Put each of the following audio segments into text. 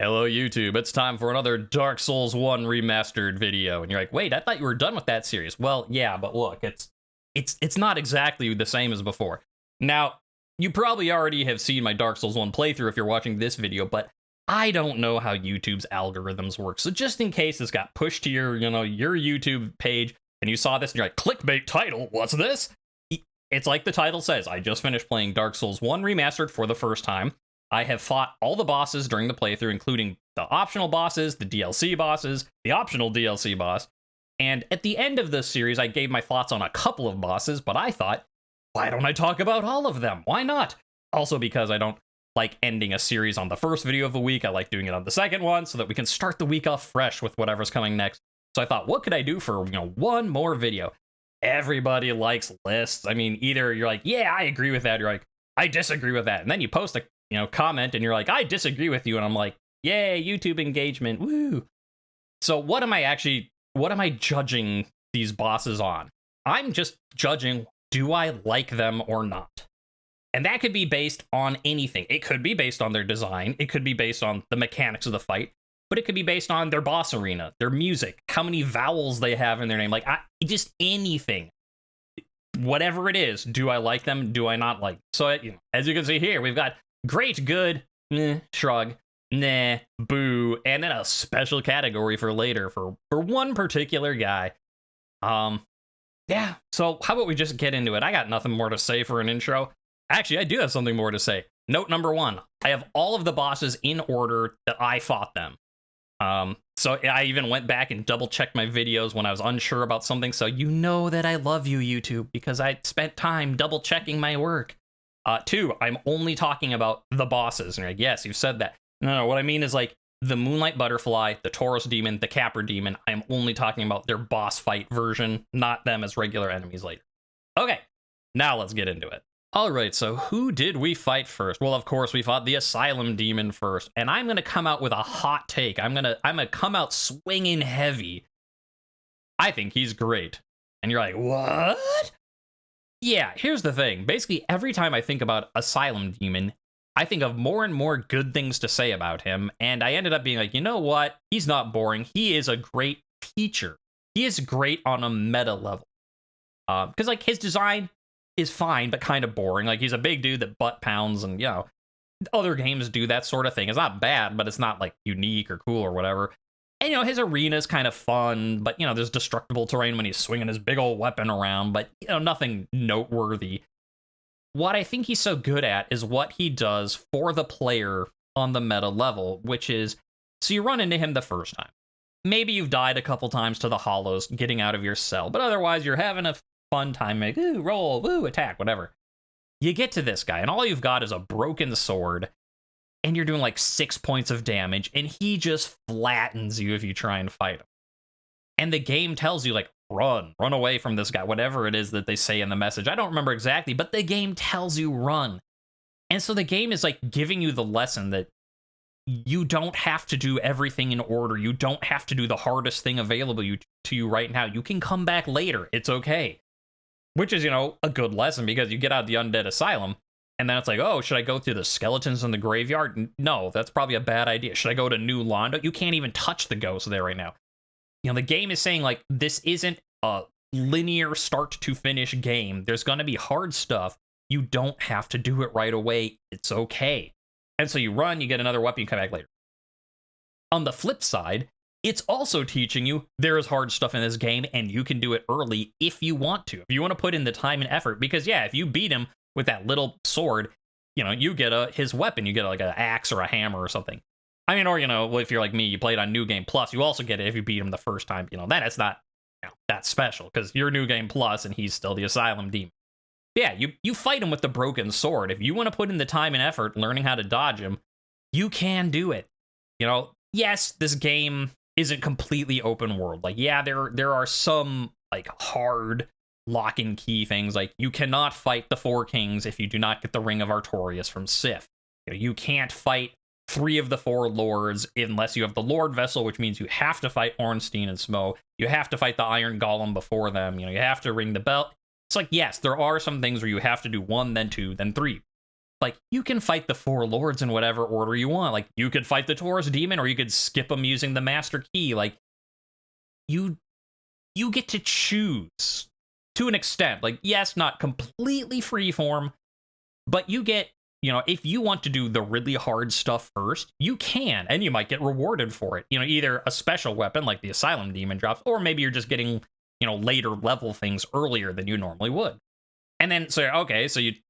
Hello YouTube, it's time for another Dark Souls 1 Remastered video. And you're like, wait, I thought you were done with that series. Well, yeah, but look, it's not exactly the same as before. Now, you probably already have seen my Dark Souls 1 playthrough if you're watching this video, but I don't know how YouTube's algorithms work. So just in case this got pushed to your YouTube page and you saw this and you're like, clickbait title, what's this? It's like the title says, I just finished playing Dark Souls 1 Remastered for the first time. I have fought all the bosses during the playthrough, including the optional bosses, the DLC bosses, the optional DLC boss. And at the end of this series, I gave my thoughts on a couple of bosses, but I thought, why don't I talk about all of them? Why not? Also because I don't like ending a series on the first video of the week. I like doing it on the second one so that we can start the week off fresh with whatever's coming next. So I thought, what could I do for, one more video? Everybody likes lists. I mean, either you're like, yeah, I agree with that. You're like, I disagree with that. And then you post a comment and you're like, I disagree with you. And I'm like, yay, YouTube engagement. Woo. So what am I judging these bosses on? I'm just judging, do I like them or not? And that could be based on anything. It could be based on their design. It could be based on the mechanics of the fight, but it could be based on their boss arena, their music, how many vowels they have in their name. Like, just anything. Whatever it is, do I like them? Do I not like them? So, as you can see here, we've got great, good, shrug, nah, boo, and then a special category for later for one particular guy. Yeah, so how about we just get into it? I got nothing more to say for an intro. Actually, I do have something more to say. Note number one, I have all of the bosses in order that I fought them. So I even went back and double-checked my videos when I was unsure about something, so you know that I love you, YouTube, because I spent time double-checking my work. Two, I'm only talking about the bosses. And you're like, yes, you've said that. No, what I mean is like the Moonlight Butterfly, the Taurus Demon, the Capra Demon. I'm only talking about their boss fight version, not them as regular enemies later. Okay, now let's get into it. All right, so who did we fight first? Well, of course, we fought the Asylum Demon first. And I'm going to come out with a hot take. I'm going to come out swinging heavy. I think he's great. And you're like, what? Yeah, here's the thing. Basically, every time I think about Asylum Demon, I think of more and more good things to say about him, and I ended up being like, you know what? He's not boring. He is a great teacher. He is great on a meta level. Because, like, his design is fine, but kind of boring. Like, he's a big dude that butt pounds, and, other games do that sort of thing. It's not bad, but it's not, like, unique or cool or whatever. And, his arena is kind of fun, but, there's destructible terrain when he's swinging his big old weapon around, but, nothing noteworthy. What I think he's so good at is what he does for the player on the meta level, which is, so you run into him the first time. Maybe you've died a couple times to the hollows, getting out of your cell, but otherwise you're having a fun time, like, ooh, roll, ooh, attack, whatever. You get to this guy, and all you've got is a broken sword, and you're doing like 6 points of damage, and he just flattens you if you try and fight him. And the game tells you, like, run away from this guy, whatever it is that they say in the message. I don't remember exactly, but the game tells you run. And so the game is like giving you the lesson that you don't have to do everything in order. You don't have to do the hardest thing available to you right now. You can come back later. It's okay. Which is, a good lesson, because you get out of the Undead Asylum, and then it's like, oh, should I go through the skeletons in the graveyard? No, that's probably a bad idea. Should I go to New Londo? You can't even touch the ghosts there right now. The game is saying, like, this isn't a linear start to finish game. There's going to be hard stuff. You don't have to do it right away. It's okay. And so you run, you get another weapon, you come back later. On the flip side, it's also teaching you there is hard stuff in this game, and you can do it early if you want to. If you want to put in the time and effort, because, yeah, if you beat him with that little sword, you get his weapon. You get like an axe or a hammer or something. I mean, or, if you're like me, you played on New Game Plus, you also get it if you beat him the first time. Then it's not that special, because you're New Game Plus and he's still the Asylum Demon. Yeah, you fight him with the broken sword. If you want to put in the time and effort learning how to dodge him, you can do it. Yes, this game isn't completely open world. Like, yeah, there are some, like, hard lock and key things. Like, you cannot fight the Four Kings if you do not get the Ring of Artorias from Sif. You can't fight 3 of the 4 lords unless you have the Lord Vessel, which means you have to fight Ornstein and Smo. You have to fight the Iron Golem before them. You have to ring the bell. It's like, yes, there are some things where you have to do 1, then 2, then 3. like, you can fight the 4 lords in whatever order you want. Like, you could fight the Taurus demon, or you could skip them using the master key. Like, you get to choose to an extent. Like, yes, not completely freeform, but you get, if you want to do the really hard stuff first, you can, and you might get rewarded for it. Either a special weapon like the Asylum Demon drops, or maybe you're just getting, later level things earlier than you normally would. And then, so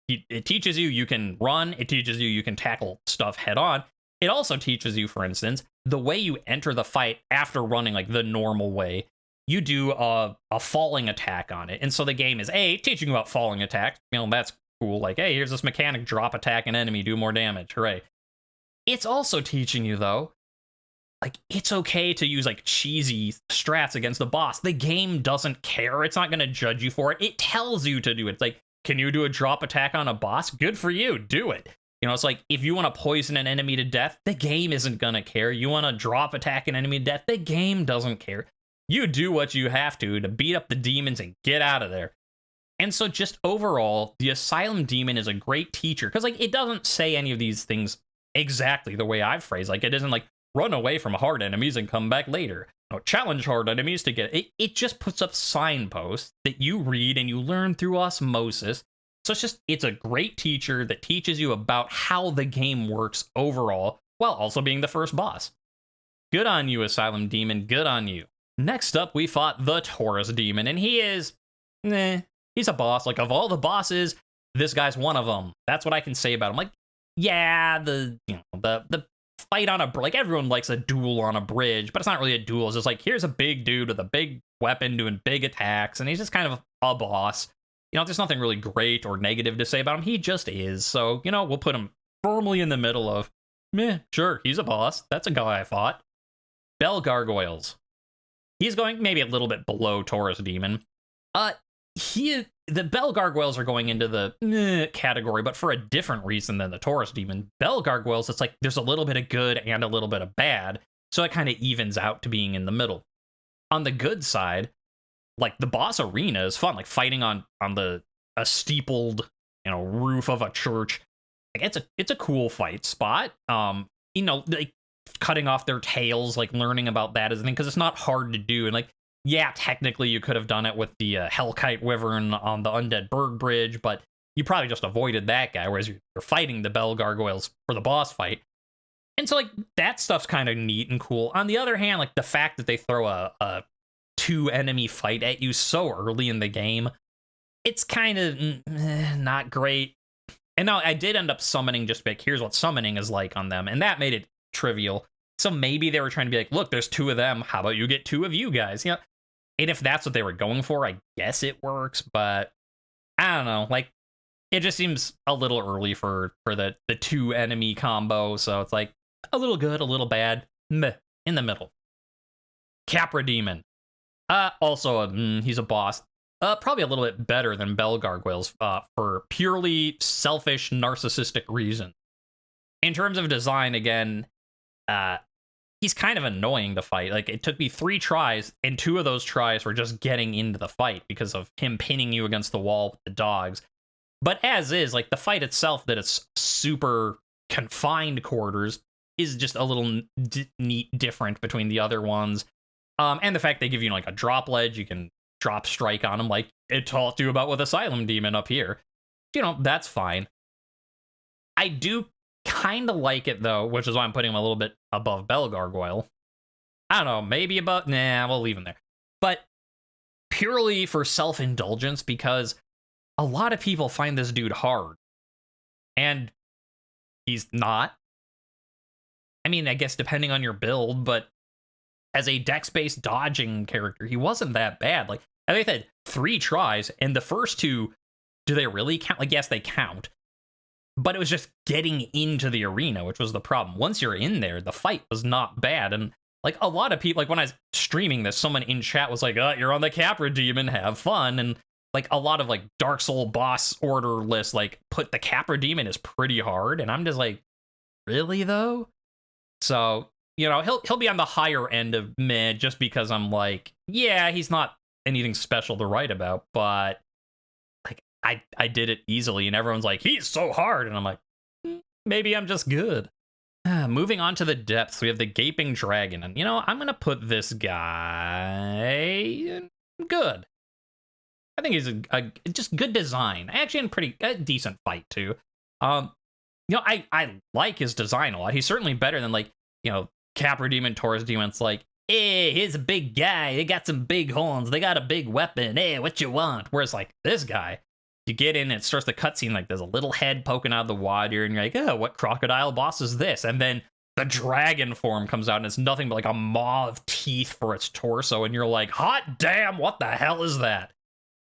it teaches you can run. It teaches you can tackle stuff head on. It also teaches you, for instance, the way you enter the fight after running like the normal way. You do a falling attack on it. And so the game is teaching you about falling attacks. That's cool. Like, hey, here's this mechanic, drop attack an enemy, do more damage. Hooray. It's also teaching you, though, like, it's okay to use like cheesy strats against the boss. The game doesn't care. It's not going to judge you for it. It tells you to do it. It's like, can you do a drop attack on a boss? Good for you. Do it. It's like, if you want to poison an enemy to death, the game isn't going to care. You want to drop attack an enemy to death, the game doesn't care. You do what you have to beat up the demons and get out of there. And so just overall, the Asylum Demon is a great teacher, because like, it doesn't say any of these things exactly the way I've phrased. Like, it isn't like, run away from hard enemies and come back later. Challenge hard enemies to get it. It just puts up signposts that you read and you learn through osmosis. So it's a great teacher that teaches you about how the game works overall, while also being the first boss. Good on you, Asylum Demon. Good on you. Next up, we fought the Taurus Demon, and he is, he's a boss. Like, of all the bosses, this guy's one of them. That's what I can say about him. Like, yeah, the fight on like, everyone likes a duel on a bridge, but it's not really a duel. It's just like, here's a big dude with a big weapon doing big attacks, and he's just kind of a boss. There's nothing really great or negative to say about him. He just is. So, we'll put him firmly in the middle of, sure, he's a boss. That's a guy I fought. Bell Gargoyles. He's going maybe a little bit below Taurus Demon. The Bell Gargoyles are going into the category, but for a different reason than the Taurus Demon. Bell Gargoyles, it's like there's a little bit of good and a little bit of bad, so it kind of evens out to being in the middle. On the good side, like, the boss arena is fun, like fighting on a steepled, roof of a church. Like, it's a cool fight spot. Like, cutting off their tails, like, learning about that is a thing, because it's not hard to do. And like, yeah, technically you could have done it with the Hellkite Wyvern on the Undead Berg Bridge, but you probably just avoided that guy, whereas you're fighting the Bell Gargoyles for the boss fight. And so, like, that stuff's kind of neat and cool. On the other hand, like, the fact that they throw a 2-enemy fight at you so early in the game, it's kind of not great. And now I did end up summoning, just like, here's what summoning is like on them, and that made it trivial. So maybe they were trying to be like, look, there's 2 of them, how about you get 2 of you guys? And if that's what they were going for, I guess it works, but I don't know. Like, it just seems a little early for the 2-enemy combo, so it's like a little good, a little bad, meh, in the middle. Capra Demon. Also, he's a boss. Probably a little bit better than Bell Gargoyles for purely selfish, narcissistic reasons. In terms of design, again, he's kind of annoying to fight. Like, it took me 3 tries, and 2 of those tries were just getting into the fight because of him pinning you against the wall with the dogs. But as is, like, the fight itself, that it's super confined quarters, is just a little neat different between the other ones. And the fact they give you, like, a drop ledge, you can drop strike on him, like it taught you about with Asylum Demon up here. That's fine. I do kind of like it, though, which is why I'm putting him a little bit above Bell Gargoyle. I don't know, maybe above, we'll leave him there. But purely for self-indulgence, because a lot of people find this dude hard. And he's not. I mean, I guess depending on your build, but as a dex-based dodging character, he wasn't that bad. Like, I think they had 3 tries, and the first 2, do they really count? Like, yes, they count. But it was just getting into the arena, which was the problem. Once you're in there, the fight was not bad. And like, a lot of people, like, when I was streaming this, someone in chat was like, you're on the Capra Demon, have fun. And like, a lot of like Dark Soul boss order lists, like, put the Capra Demon as pretty hard. And I'm just like, really though? So, he'll be on the higher end of meh, just because I'm like, yeah, he's not anything special to write about, but like, I did it easily, and everyone's like, he's so hard, and I'm like, Maybe I'm just good. Moving on to the depths, we have the Gaping Dragon. And, I'm going to put this guy good. I think he's a just good design. Actually, in pretty decent fight, too. I like his design a lot. He's certainly better than, like, Capra Demon, Taurus Demon. It's like, hey, here's a big guy. They got some big horns. They got a big weapon. Hey, what you want? Whereas, like, this guy, you get in and it starts the cutscene, like, there's a little head poking out of the water, and you're like, oh, what crocodile boss is this? And then the dragon form comes out, and it's nothing but, like, a maw of teeth for its torso, and you're like, hot damn, what the hell is that?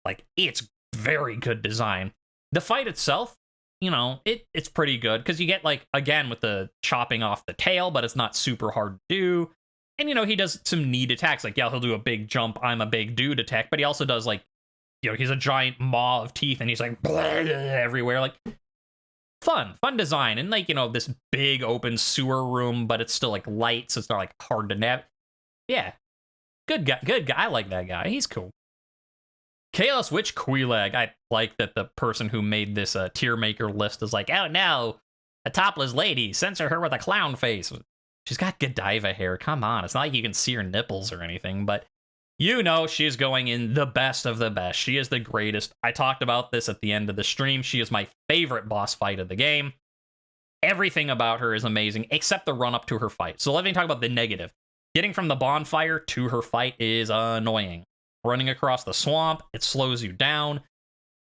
Like, it's very good design. The fight itself, it's pretty good, because you get, like, again, with the chopping off the tail, but it's not super hard to do. And, he does some neat attacks. Like, yeah, he'll do a big jump, I'm a big dude attack, but he also does, like, he's a giant maw of teeth, and he's, like, everywhere. Like, fun design. And, like, this big open sewer room, but it's still, like, light, so it's not, like, hard to navigate. Yeah. Good guy. I like that guy. He's cool. Chaos Witch Quelaag. I like that the person who made this TierMaker list is like, oh no, a topless lady, censor her with a clown face. She's got Godiva hair. Come on. It's not like you can see her nipples or anything, but she's going in the best of the best. She is the greatest. I talked about this at the end of the stream. She is my favorite boss fight of the game. Everything about her is amazing, except the run up to her fight. So let me talk about the negative. Getting from the bonfire to her fight is annoying. Running across the swamp, it slows you down.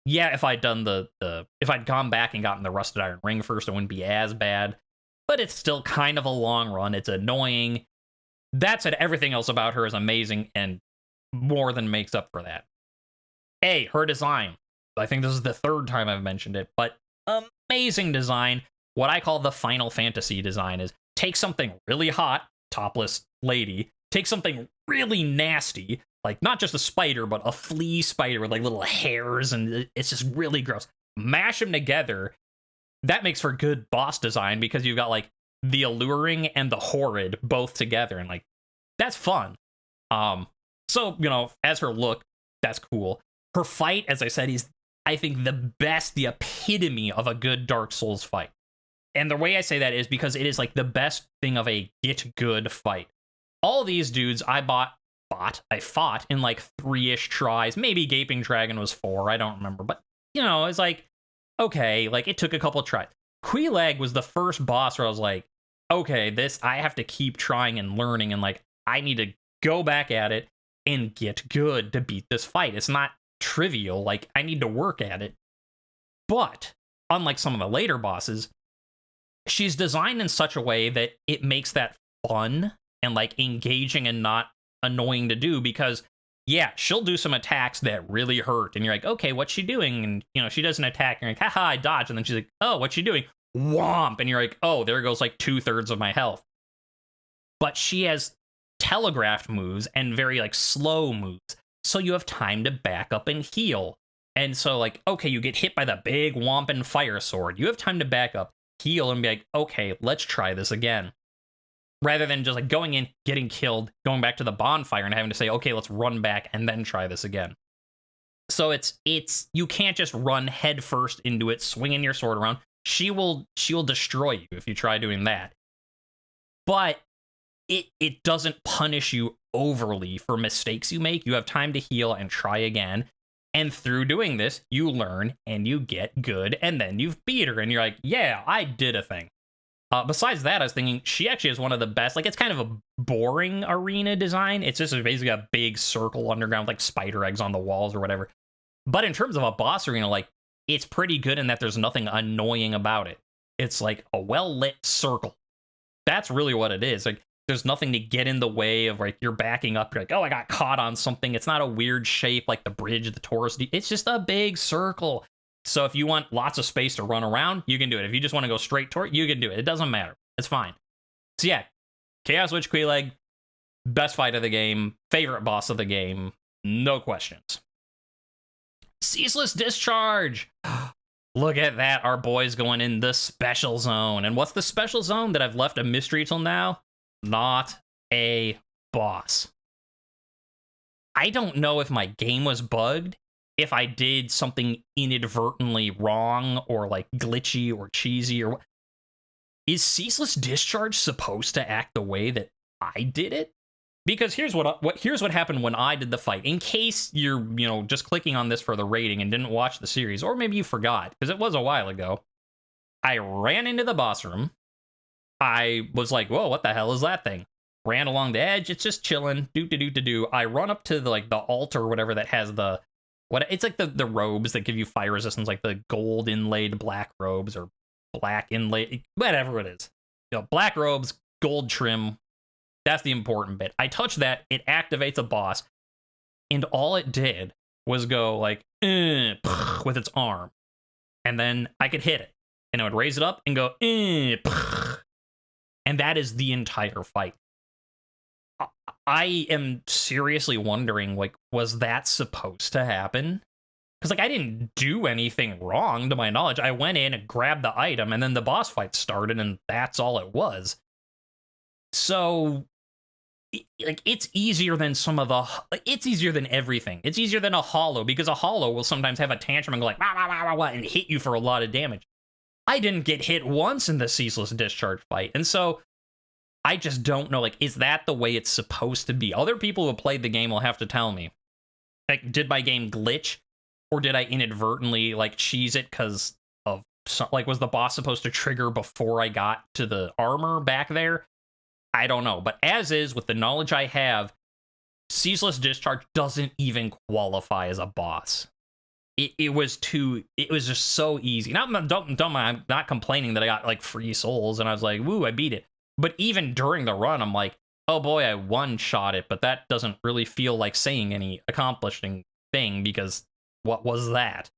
Yeah, if I'd done if I'd gone back and gotten the Rusted Iron Ring first, it wouldn't be as bad. But it's still kind of a long run. It's annoying. That said, everything else about her is amazing and more than makes up for that. Her design. I think this is the third time I've mentioned it, but amazing design. What I call the Final Fantasy design is take something really hot, topless lady, take something really nasty, like not just a spider, but a flea spider with like little hairs, and it's just really gross. Mash them together. That makes for good boss design because you've got like the alluring and the horrid both together, and like that's fun. So as her look, that's cool. Her fight, as I said, is I think the best, the epitome of a good Dark Souls fight. And the way I say that is because it is like the best thing of a get good fight. All these dudes I fought in like 3-ish tries. Maybe Gaping Dragon was 4, I don't remember. But, it's like, okay, like it took a couple tries. Quelaag was the first boss where I was like, okay, I have to keep trying and learning, and like, I need to go back at it and get good to beat this fight. It's not trivial, like, I need to work at it. But, unlike some of the later bosses, she's designed in such a way that it makes that fun and like engaging and not annoying to do, because yeah, she'll do some attacks that really hurt, and you're like, okay, what's she doing? And she does an attack, and you're like, haha, I dodged, and then she's like, oh, what's she doing? Whomp, and you're like, oh, there goes like 2/3 of my health. But she has telegraphed moves and very like slow moves, so you have time to back up and heal. And so like, okay, you get hit by the big whomping fire sword, you have time to back up, heal, and be like, okay, let's try this again. Rather than just like going in, getting killed, going back to the bonfire and having to say, okay, let's run back and then try this again. So it's you can't just run head first into it, swinging your sword around. She will destroy you if you try doing that. But it doesn't punish you overly for mistakes you make. You have time to heal and try again. And through doing this, you learn and you get good, and then you've beat her and you're like, yeah, I did a thing. Besides that, I was thinking she actually is one of the best. Like, it's kind of a boring arena design. It's just basically a big circle underground, like spider eggs on the walls or whatever. But in terms of a boss arena, like, it's pretty good in that there's nothing annoying about it. It's like a well-lit circle. That's really what it is. Like, there's nothing to get in the way of, like, you're backing up. You're like, oh, I got caught on something. It's not a weird shape like the bridge, the Taurus. It's just a big circle. So if you want lots of space to run around, you can do it. If you just want to go straight toward it, you can do it. It doesn't matter. It's fine. So yeah, Chaos Witch Quelaag, best fight of the game, favorite boss of the game, no questions. Ceaseless Discharge. Look at that. Our boy's going in the special zone. And what's the special zone that I've left a mystery till now? Not a boss. I don't know if my game was bugged, if I did something inadvertently wrong or like glitchy or cheesy or is Ceaseless Discharge supposed to act the way that I did it? Because here's what happened when I did the fight. In case you're, just clicking on this for the rating and didn't watch the series, or maybe you forgot, because it was a while ago. I ran into the boss room. I was like, whoa, what the hell is that thing? Ran along the edge, it's just chilling, do. I run up to the altar or whatever that has it's like the robes that give you fire resistance, like the gold inlaid black robes or black inlaid, whatever it is. Black robes, gold trim. That's the important bit. I touch that, it activates a boss, and all it did was go like, with its arm. And then I could hit it, and it would raise it up and go, and that is the entire fight. I am seriously wondering, was that supposed to happen? Because, I didn't do anything wrong, to my knowledge. I went in and grabbed the item, and then the boss fight started, and that's all it was. So, it's easier than it's easier than everything. It's easier than a hollow, because a hollow will sometimes have a tantrum and go like, wah, wah, wah, wah, wah, and hit you for a lot of damage. I didn't get hit once in the Ceaseless Discharge fight, and so I just don't know, is that the way it's supposed to be? Other people who played the game will have to tell me. Did my game glitch? Or did I inadvertently, cheese it because of, was the boss supposed to trigger before I got to the armor back there? I don't know. But as is, with the knowledge I have, Ceaseless Discharge doesn't even qualify as a boss. It was just so easy. I'm not complaining that I got, free souls, and I was like, woo, I beat it. But even during the run, I'm like, oh boy, I one-shot it, but that doesn't really feel like saying any accomplishing thing, because what was that?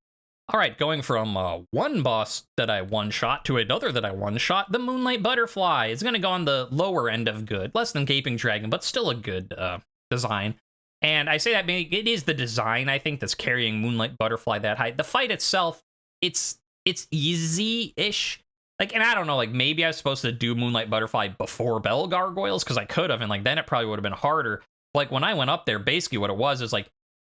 All right, going from one boss that I one-shot to another that I one-shot, the Moonlight Butterfly is going to go on the lower end of good, less than Gaping Dragon, but still a good design. And I say that it is the design, I think, that's carrying Moonlight Butterfly that high. The fight itself, it's easy-ish. And I don't know, maybe I was supposed to do Moonlight Butterfly before Bell Gargoyles, because I could have, and then it probably would have been harder. When I went up there, basically what it was is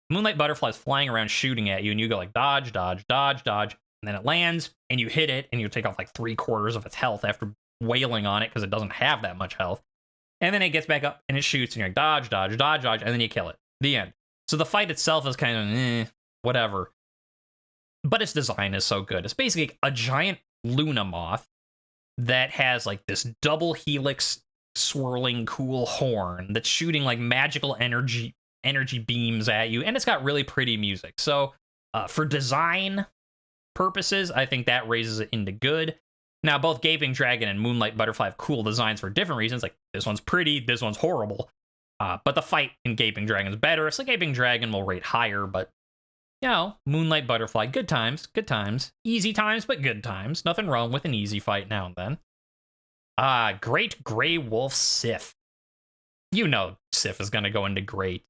Moonlight Butterfly's flying around shooting at you, and you go dodge, dodge, dodge, dodge, and then it lands, and you hit it, and you take off 3/4 of its health after wailing on it, because it doesn't have that much health. And then it gets back up, and it shoots, and you're dodge, dodge, dodge, dodge, and then you kill it. The end. So the fight itself is kind of, whatever. But its design is so good. It's basically a giant Luna moth that has this double helix swirling cool horn that's shooting magical energy beams at you, and it's got really pretty music. So for design purposes, I think that raises it into good. Now, both Gaping Dragon and Moonlight Butterfly have cool designs for different reasons. This one's pretty, this one's horrible. But the fight in Gaping Dragon is better, so Gaping Dragon will rate higher, but Moonlight Butterfly, good times. Easy times, but good times. Nothing wrong with an easy fight now and then. Great Grey Wolf Sif. Sif is going to go into great.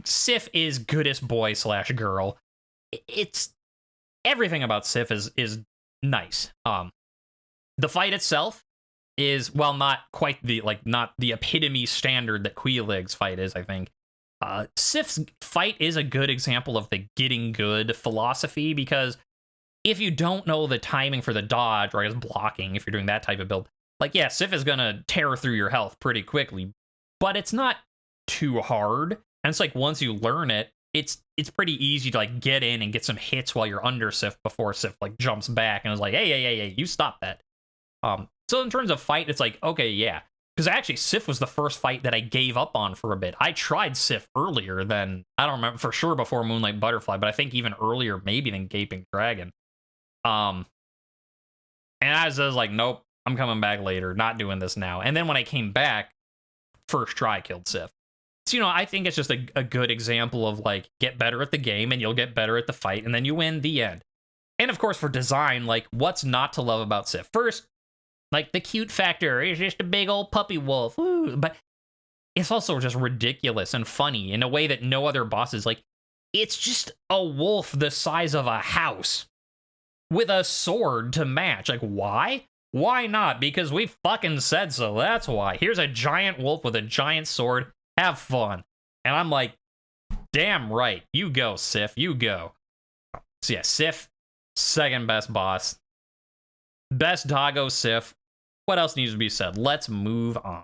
Sif is goodest boy / girl. It's everything about Sif is nice. The fight itself is, well, not quite the not the epitome standard that Queelig's fight is, I think. Sif's fight is a good example of the getting good philosophy, because if you don't know the timing for the dodge, or I guess blocking, if you're doing that type of build, Sif is gonna tear through your health pretty quickly, but it's not too hard. And it's once you learn it, it's pretty easy to get in and get some hits while you're under Sif before Sif jumps back and is hey, you stop that. So in terms of fight, it's okay, yeah. Because actually, Sif was the first fight that I gave up on for a bit. I tried Sif earlier than, I don't remember for sure before Moonlight Butterfly, but I think even earlier maybe than Gaping Dragon. And I was nope, I'm coming back later, not doing this now. And then when I came back, first try killed Sif. So, I think it's just a good example of get better at the game and you'll get better at the fight, and then you win, the end. And of course, for design, what's not to love about Sif? First, the cute factor is just a big old puppy wolf. Woo. But it's also just ridiculous and funny in a way that no other boss is. It's just a wolf the size of a house with a sword to match. Why? Why not? Because we fucking said so. That's why. Here's a giant wolf with a giant sword. Have fun. And I'm damn right. You go, Sif. You go. So yeah, Sif, second best boss. Best doggo Sif. What else needs to be said? Let's move on.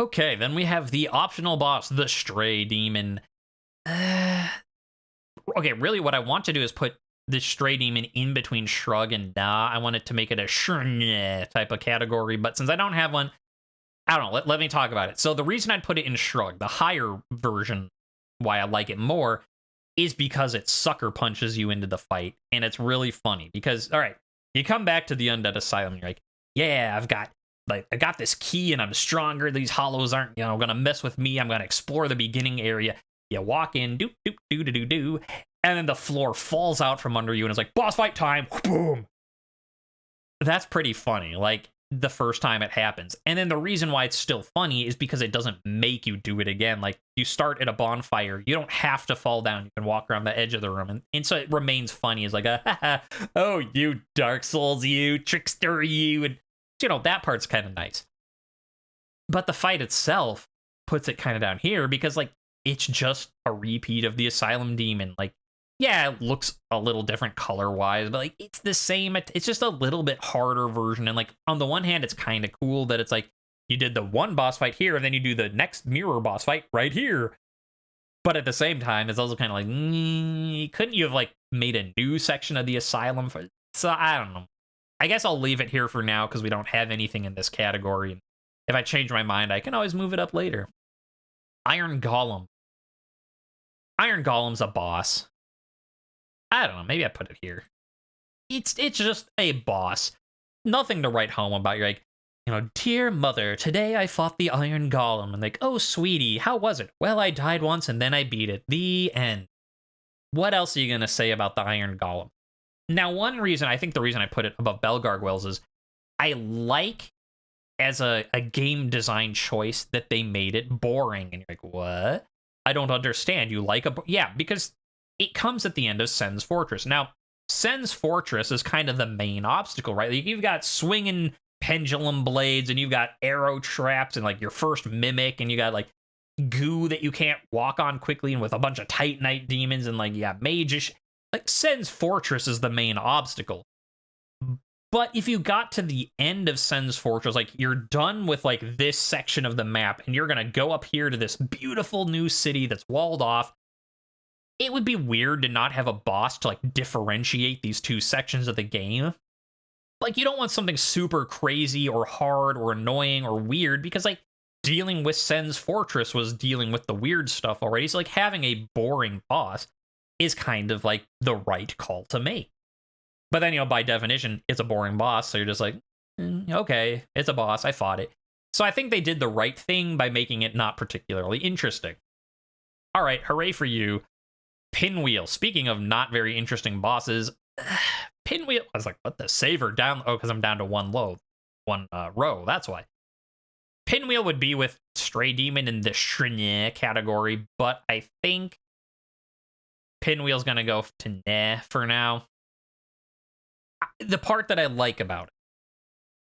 Okay, then we have the optional boss, the Stray Demon. Okay, really what I want to do is put the Stray Demon in between Shrug and Nah. I want it to make it a Shrug type of category, but since I don't have one, I don't know, let me talk about it. So the reason I'd put it in Shrug, the higher version, why I like it more, is because it sucker punches you into the fight, and it's really funny, because, all right, you come back to the Undead Asylum, and you're like, yeah, I got this key, and I'm stronger, these hollows aren't, gonna mess with me, I'm gonna explore the beginning area. You walk in, do, and then the floor falls out from under you, and it's like, boss fight time, boom! That's pretty funny, like, the first time it happens. And then the reason why it's still funny is because it doesn't make you do it again. Like, you start at a bonfire, you don't have to fall down, you can walk around the edge of the room, and so it remains funny. It's like, oh, you Dark Souls, you trickster, you, and that part's kind of nice. But the fight itself puts it kind of down here, because, like, it's just a repeat of the Asylum Demon. Like, yeah, it looks a little different color-wise, but, like, it's the same. It's just a little bit harder version. And, like, on the one hand, it's kind of cool that it's like, you did the one boss fight here, and then you do the next mirror boss fight right here. But at the same time, it's also kind of like, couldn't you have, like, made a new section of the Asylum? So, I don't know. I guess I'll leave it here for now, because we don't have anything in this category. If I change my mind, I can always move it up later. Iron Golem. Iron Golem's a boss. I don't know, maybe I put it here. It's just a boss. Nothing to write home about. You're like, dear mother, today I fought the Iron Golem. And like, oh, sweetie, how was it? Well, I died once and then I beat it. The end. What else are you going to say about the Iron Golem? Now, I think the reason I put it above Bell Gargoyles is I like, as a game design choice, that they made it boring. And you're like, what? I don't understand. You like yeah, because it comes at the end of Sen's Fortress. Now, Sen's Fortress is kind of the main obstacle, right? Like, you've got swinging pendulum blades, and you've got arrow traps, and, like, your first mimic, and you got, like, goo that you can't walk on quickly, and with a bunch of Titanite demons, and, like, you got mages. Like, Sen's Fortress is the main obstacle. But if you got to the end of Sen's Fortress, like, you're done with, like, this section of the map, and you're gonna go up here to this beautiful new city that's walled off, it would be weird to not have a boss to, like, differentiate these two sections of the game. Like, you don't want something super crazy or hard or annoying or weird, because, like, dealing with Sen's Fortress was dealing with the weird stuff already. So, like, having a boring boss is kind of, like, the right call to make. But then, by definition, it's a boring boss, so you're just like, okay, it's a boss, I fought it. So I think they did the right thing by making it not particularly interesting. All right, hooray for you. Pinwheel. Speaking of not very interesting bosses, Pinwheel. I was like, what the saver down? Oh, because I'm down to one row. That's why. Pinwheel would be with Stray Demon in the Shrnye category, but I think Pinwheel's gonna go to nah for now. The part that I like about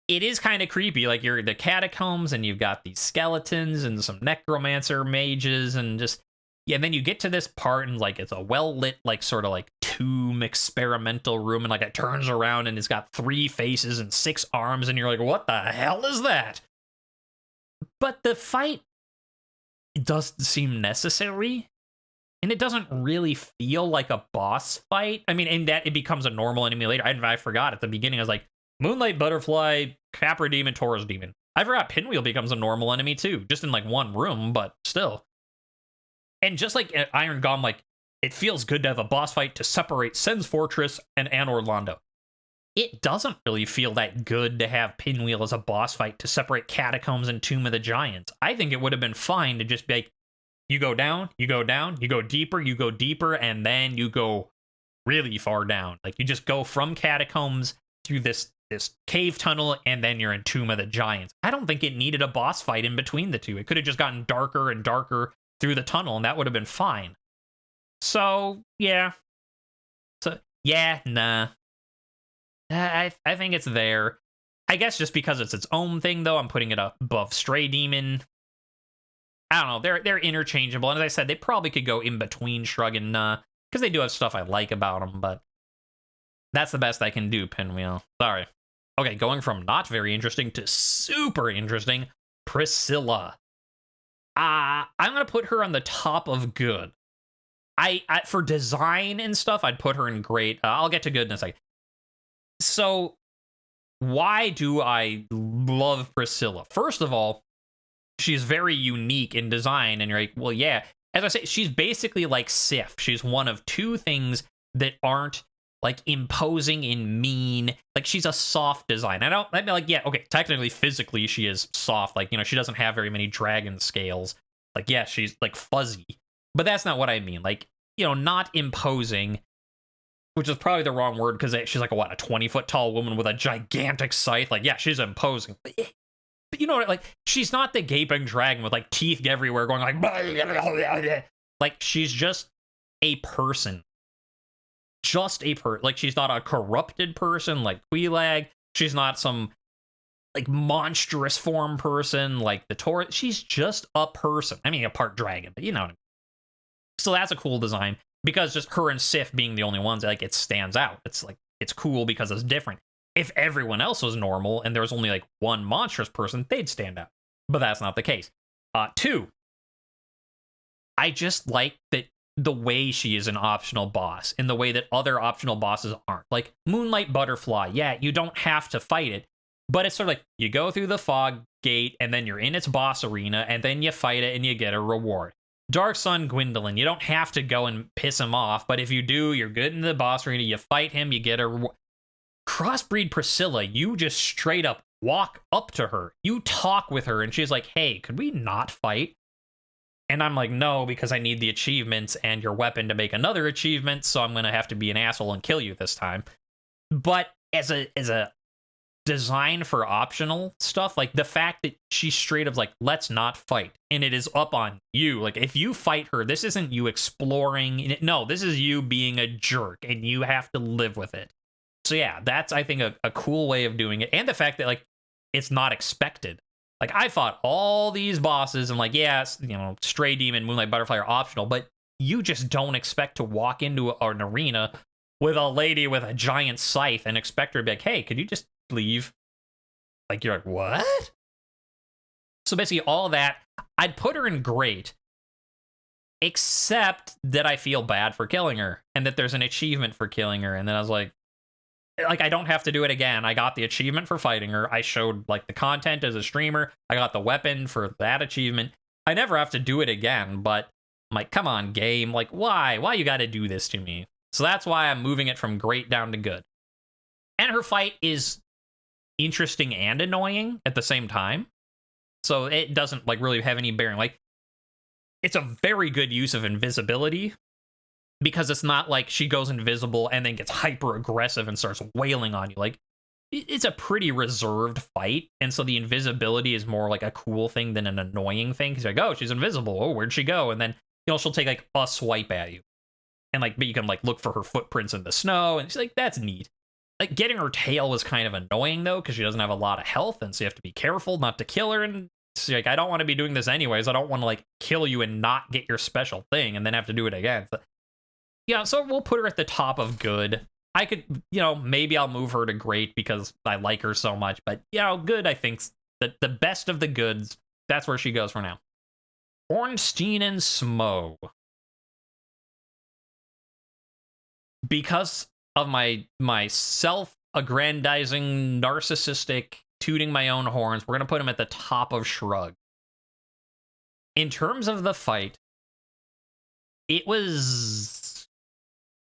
it is kind of creepy. Like, you're the catacombs, and you've got these skeletons and some necromancer mages, and just, yeah, and then you get to this part, and, like, it's a well-lit, like, sort of, like, tomb experimental room, and, like, it turns around, and it's got 3 faces and 6 arms, and you're like, what the hell is that? But the fight doesn't seem necessary, and it doesn't really feel like a boss fight. I mean, in that it becomes a normal enemy later. I forgot at the beginning, I was like, Moonlight Butterfly, Capra Demon, Taurus Demon. I forgot Pinwheel becomes a normal enemy too, just in, like, one room, but still. And just like Iron Golem, like, it feels good to have a boss fight to separate Sen's Fortress and Anor Londo. It doesn't really feel that good to have Pinwheel as a boss fight to separate Catacombs and Tomb of the Giants. I think it would have been fine to just be like, you go down, you go down, you go deeper, and then you go really far down. Like, you just go from Catacombs through this cave tunnel, and then you're in Tomb of the Giants. I don't think it needed a boss fight in between the two. It could have just gotten darker and darker through the tunnel, and that would have been fine. So, yeah. Nah. I think it's there. I guess just because it's its own thing, though, I'm putting it up above Stray Demon. I don't know. They're interchangeable. And as I said, they probably could go in between Shrug and because they do have stuff I like about them, but that's the best I can do, Pinwheel. Sorry. Okay, going from not very interesting to super interesting, Priscilla. I'm gonna put her on the top of good. I for design and stuff, I'd put her in great. I'll get to good in a second. So, why do I love Priscilla? First of all, she's very unique in design, and you're like, well, yeah. As I say, she's basically like Sif. She's one of two things that aren't like imposing and mean. Like, she's a soft design. I'd be like, yeah, okay, technically, physically, she is soft. Like, she doesn't have very many dragon scales. Like, yeah, she's like fuzzy. But that's not what I mean. Like, not imposing, which is probably the wrong word because she's like, a 20-foot tall woman with a gigantic scythe. Like, yeah, she's imposing. But you know what? Like, she's not the gaping dragon with like teeth everywhere going like, like, she's just a person. Like, she's not a corrupted person like Quelaag. She's not some like monstrous form person like the Taurus. She's just a person. I mean, a part dragon, but you know what I mean. So that's a cool design because just her and Sif being the only ones, like, it stands out. It's like, it's cool because it's different. If everyone else was normal and there was only like one monstrous person, they'd stand out. But that's not the case. 2, I just like that the way she is an optional boss in the way that other optional bosses aren't. Like Moonlight Butterfly, yeah, you don't have to fight it, but it's sort of like you go through the fog gate and then you're in its boss arena and then you fight it and you get a reward. Dark Sun Gwendolyn, you don't have to go and piss him off, but if you do, you're good in the boss arena, you fight him, you get a reward. Crossbreed Priscilla, you just straight up walk up to her, you talk with her, and she's like, hey, could we not fight? And I'm like, no, because I need the achievements and your weapon to make another achievement, so I'm gonna have to be an asshole and kill you this time. But as a design for optional stuff, like the fact that she's straight up like, let's not fight, and it is up on you. Like, if you fight her, this isn't you exploring. No, this is you being a jerk, and you have to live with it. So yeah, that's, I think, a cool way of doing it. And the fact that, like, it's not expected. Like, I fought all these bosses, and like, yes, Stray Demon, Moonlight Butterfly are optional, but you just don't expect to walk into an arena with a lady with a giant scythe and expect her to be like, hey, could you just leave? Like, you're like, what? So basically all that, I'd put her in great, except that I feel bad for killing her and that there's an achievement for killing her. And then I was like, I don't have to do it again. I got the achievement for fighting her. I showed like the content as a streamer. I got the weapon for that achievement. I never have to do it again, but I'm like, come on, game. Like, why you got to do this to me? So that's why I'm moving it from great down to good. And her fight is interesting and annoying at the same time. So it doesn't like really have any bearing. Like, it's a very good use of invisibility because it's not like she goes invisible and then gets hyper aggressive and starts wailing on you. Like, it's a pretty reserved fight. And so the invisibility is more like a cool thing than an annoying thing. Cause you're like, oh, she's invisible. Oh, where'd she go? And then, she'll take like a swipe at you. And like, but you can like look for her footprints in the snow. And she's like, that's neat. Like, getting her tail was kind of annoying though, because she doesn't have a lot of health. And so you have to be careful not to kill her. And so like, I don't want to be doing this anyways. I don't want to like kill you and not get your special thing and then have to do it again. So, yeah, so we'll put her at the top of good. I could, maybe I'll move her to great because I like her so much. But, good, I think, that the best of the goods, that's where she goes for now. Ornstein and Smo. Because of my self-aggrandizing, narcissistic, tooting my own horns, we're going to put him at the top of Shrug. In terms of the fight, it was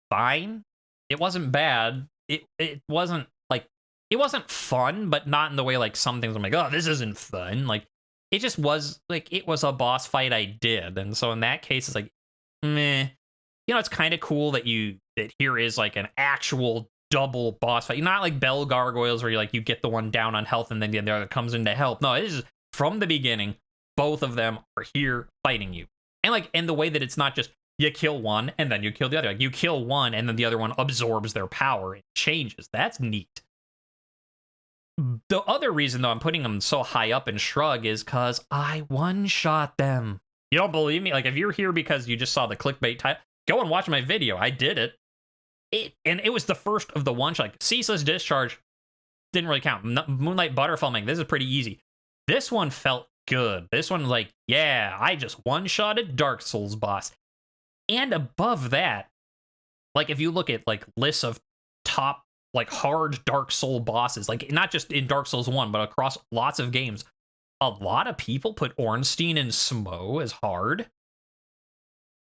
fine. It wasn't bad. It wasn't like, it wasn't fun, but not in the way like some things I'm like, oh, this isn't fun. Like, it just was like, it was a boss fight I did. And so in that case, it's like, meh. It's kind of cool that here is like an actual double boss fight. Not like Bell Gargoyles where you get the one down on health and then the other comes in to help. No, this is from the beginning. Both of them are here fighting you. And the way that it's not just you kill one and then you kill the other. Like, you kill one and then the other one absorbs their power. It changes. That's neat. The other reason, though, I'm putting them so high up in Shrug is because I one-shot them. You don't believe me? Like, if you're here because you just saw the clickbait title, go and watch my video. I did it. And it was the first of the one-shot. Like, Ceaseless Discharge, didn't really count. Moonlight Butterfly, this is pretty easy. This one felt good. This one, like, yeah, I just one-shotted Dark Souls boss. And above that, like, if you look at, like, lists of top, like, hard Dark Soul bosses, like, not just in Dark Souls 1, but across lots of games, a lot of people put Ornstein and Smo as hard.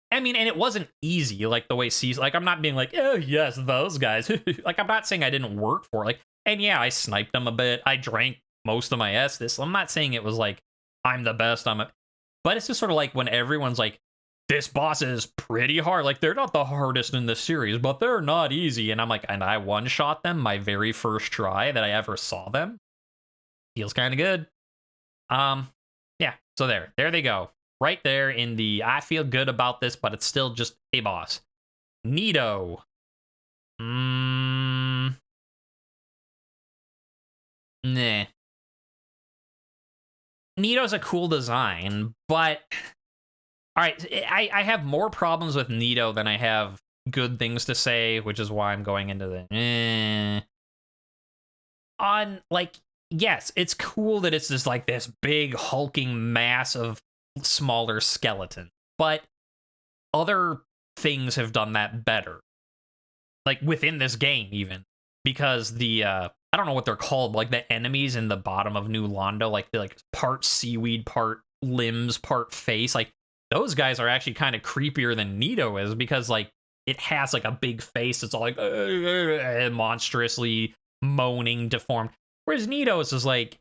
I mean, and it wasn't easy, like, the way C's, like, I'm not being like, oh, yes, those guys. Like, I'm not saying I didn't work for it. Like, and yeah, I sniped them a bit. I drank most of my Estus. I'm not saying it was like, I'm the best. But it's just sort of like when everyone's like, this boss is pretty hard. Like, they're not the hardest in the series, but they're not easy. And I'm like, and I one-shot them my very first try that I ever saw them. Feels kind of good. Yeah, so there they go. Right there in the, I feel good about this, but it's still just a boss. Nito. Nah. Nito's a cool design, but all right, I have more problems with Nito than I have good things to say, which is why I'm going into the on, like, yes, it's cool that it's just like this big hulking mass of smaller skeleton, but other things have done that better, like within this game even, because the I don't know what they're called, like the enemies in the bottom of New Londo, like the, like, part seaweed, part limbs, part face, like those guys are actually kind of creepier than Nito is, because like it has like a big face that's all like monstrously moaning, deformed, whereas Nito's is like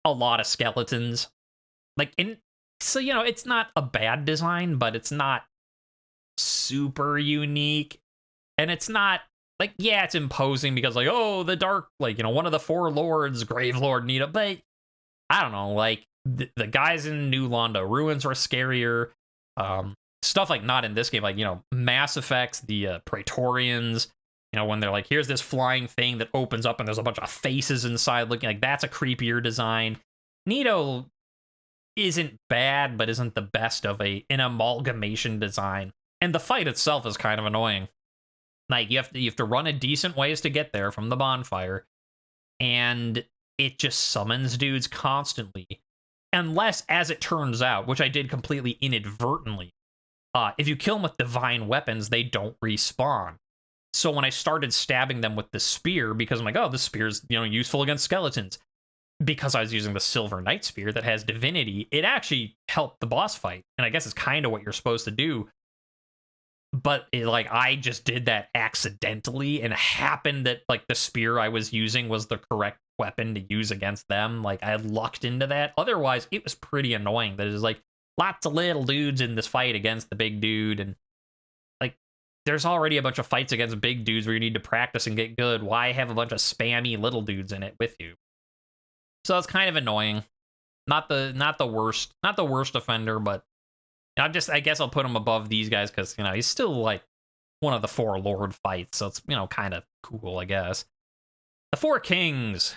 a lot of skeletons, like, in, so, you know, it's not a bad design, but it's not super unique, and it's not like, yeah, it's imposing because, like, oh, the dark, like, you know, one of the four lords, Grave Lord Nito, but I don't know, like, the guys in New Londo Ruins were scarier. Stuff like not in this game, like, you know, Mass Effects, the Praetorians, you know, when they're like, here's this flying thing that opens up and there's a bunch of faces inside looking like, that's a creepier design. Nito isn't bad, but isn't the best of an amalgamation design. And the fight itself is kind of annoying. Like, you have to run a decent ways to get there from the bonfire, and it just summons dudes constantly. Unless, as it turns out, which I did completely inadvertently, if you kill them with divine weapons, they don't respawn. So when I started stabbing them with the spear, because I'm like, oh, this spear's, you know, useful against skeletons, because I was using the Silver Knight Spear that has divinity, it actually helped the boss fight. And I guess it's kind of what you're supposed to do. But like, I just did that accidentally, and it happened that like the spear I was using was the correct weapon to use against them. Like, I lucked into that. Otherwise, it was pretty annoying that it was like lots of little dudes in this fight against the big dude. And like, there's already a bunch of fights against big dudes where you need to practice and get good. Why have a bunch of spammy little dudes in it with you? So it's kind of annoying. Not the worst offender, but I guess I'll put him above these guys because, you know, he's still like one of the four lord fights, so it's, you know, kind of cool, I guess. The Four Kings.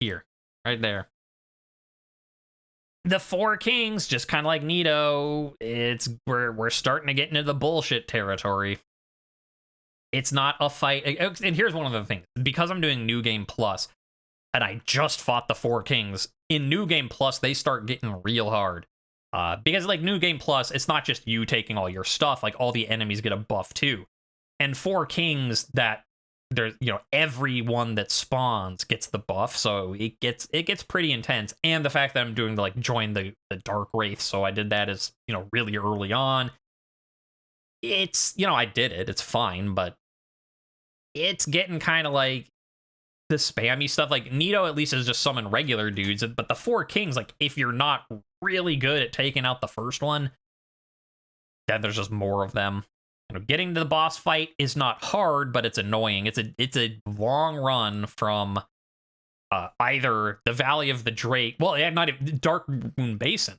Here, right there. The Four Kings, just kind of like Nito, we're starting to get into the bullshit territory. It's not a fight. And here's one of the things. Because I'm doing New Game Plus, and I just fought the Four Kings, in New Game Plus, they start getting real hard. Because, like, New Game Plus, it's not just you taking all your stuff. Like, all the enemies get a buff, too. And Four Kings, that there's, you know, everyone that spawns gets the buff, so it gets pretty intense. And the fact that I'm doing the, like, join the Dark Wraith, so I did that as, you know, really early on. It's, you know, I did it. It's fine, but it's getting kind of like the spammy stuff. Like, Nito at least is just summon regular dudes, but the Four Kings, like, if you're not really good at taking out the first one, then there's just more of them. You know, getting to the boss fight is not hard, but it's annoying. It's a long run from either the Valley of the Drake, well, yeah, not even Darkroot Basin.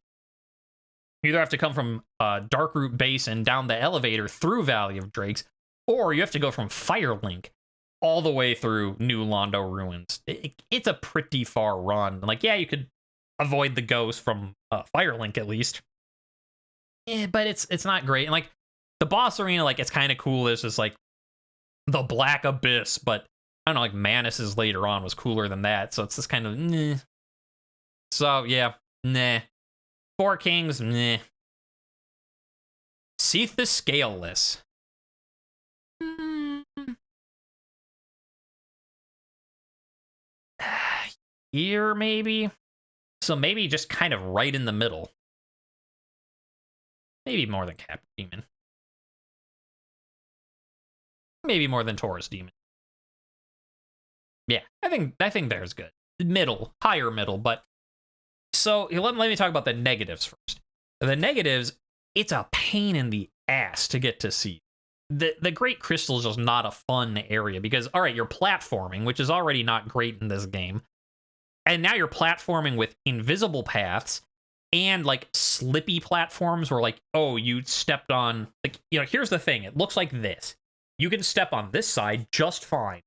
You either have to come from Darkroot Basin down the elevator through Valley of Drakes, or you have to go from Firelink all the way through New Londo Ruins. It's a pretty far run. Like, yeah, you could avoid the ghost from Firelink at least. Yeah, but it's not great. And like the boss arena, like it's kind of cool. It's just like the Black Abyss, but I don't know, like Manus's later on was cooler than that. So it's just kind of nah. So yeah, nah. Four Kings, nah. Seath the Scaleless. Here, maybe? So maybe just kind of right in the middle. Maybe more than Captain Demon. Maybe more than Taurus Demon. Yeah, I think there's good. Middle, higher middle, but so let me talk about the negatives first. The negatives, it's a pain in the ass to get to see. The Great Crystal is just not a fun area because, all right, you're platforming, which is already not great in this game. And now you're platforming with invisible paths and like slippy platforms where like, oh, you stepped on, like, you know, here's the thing. It looks like this. You can step on this side just fine.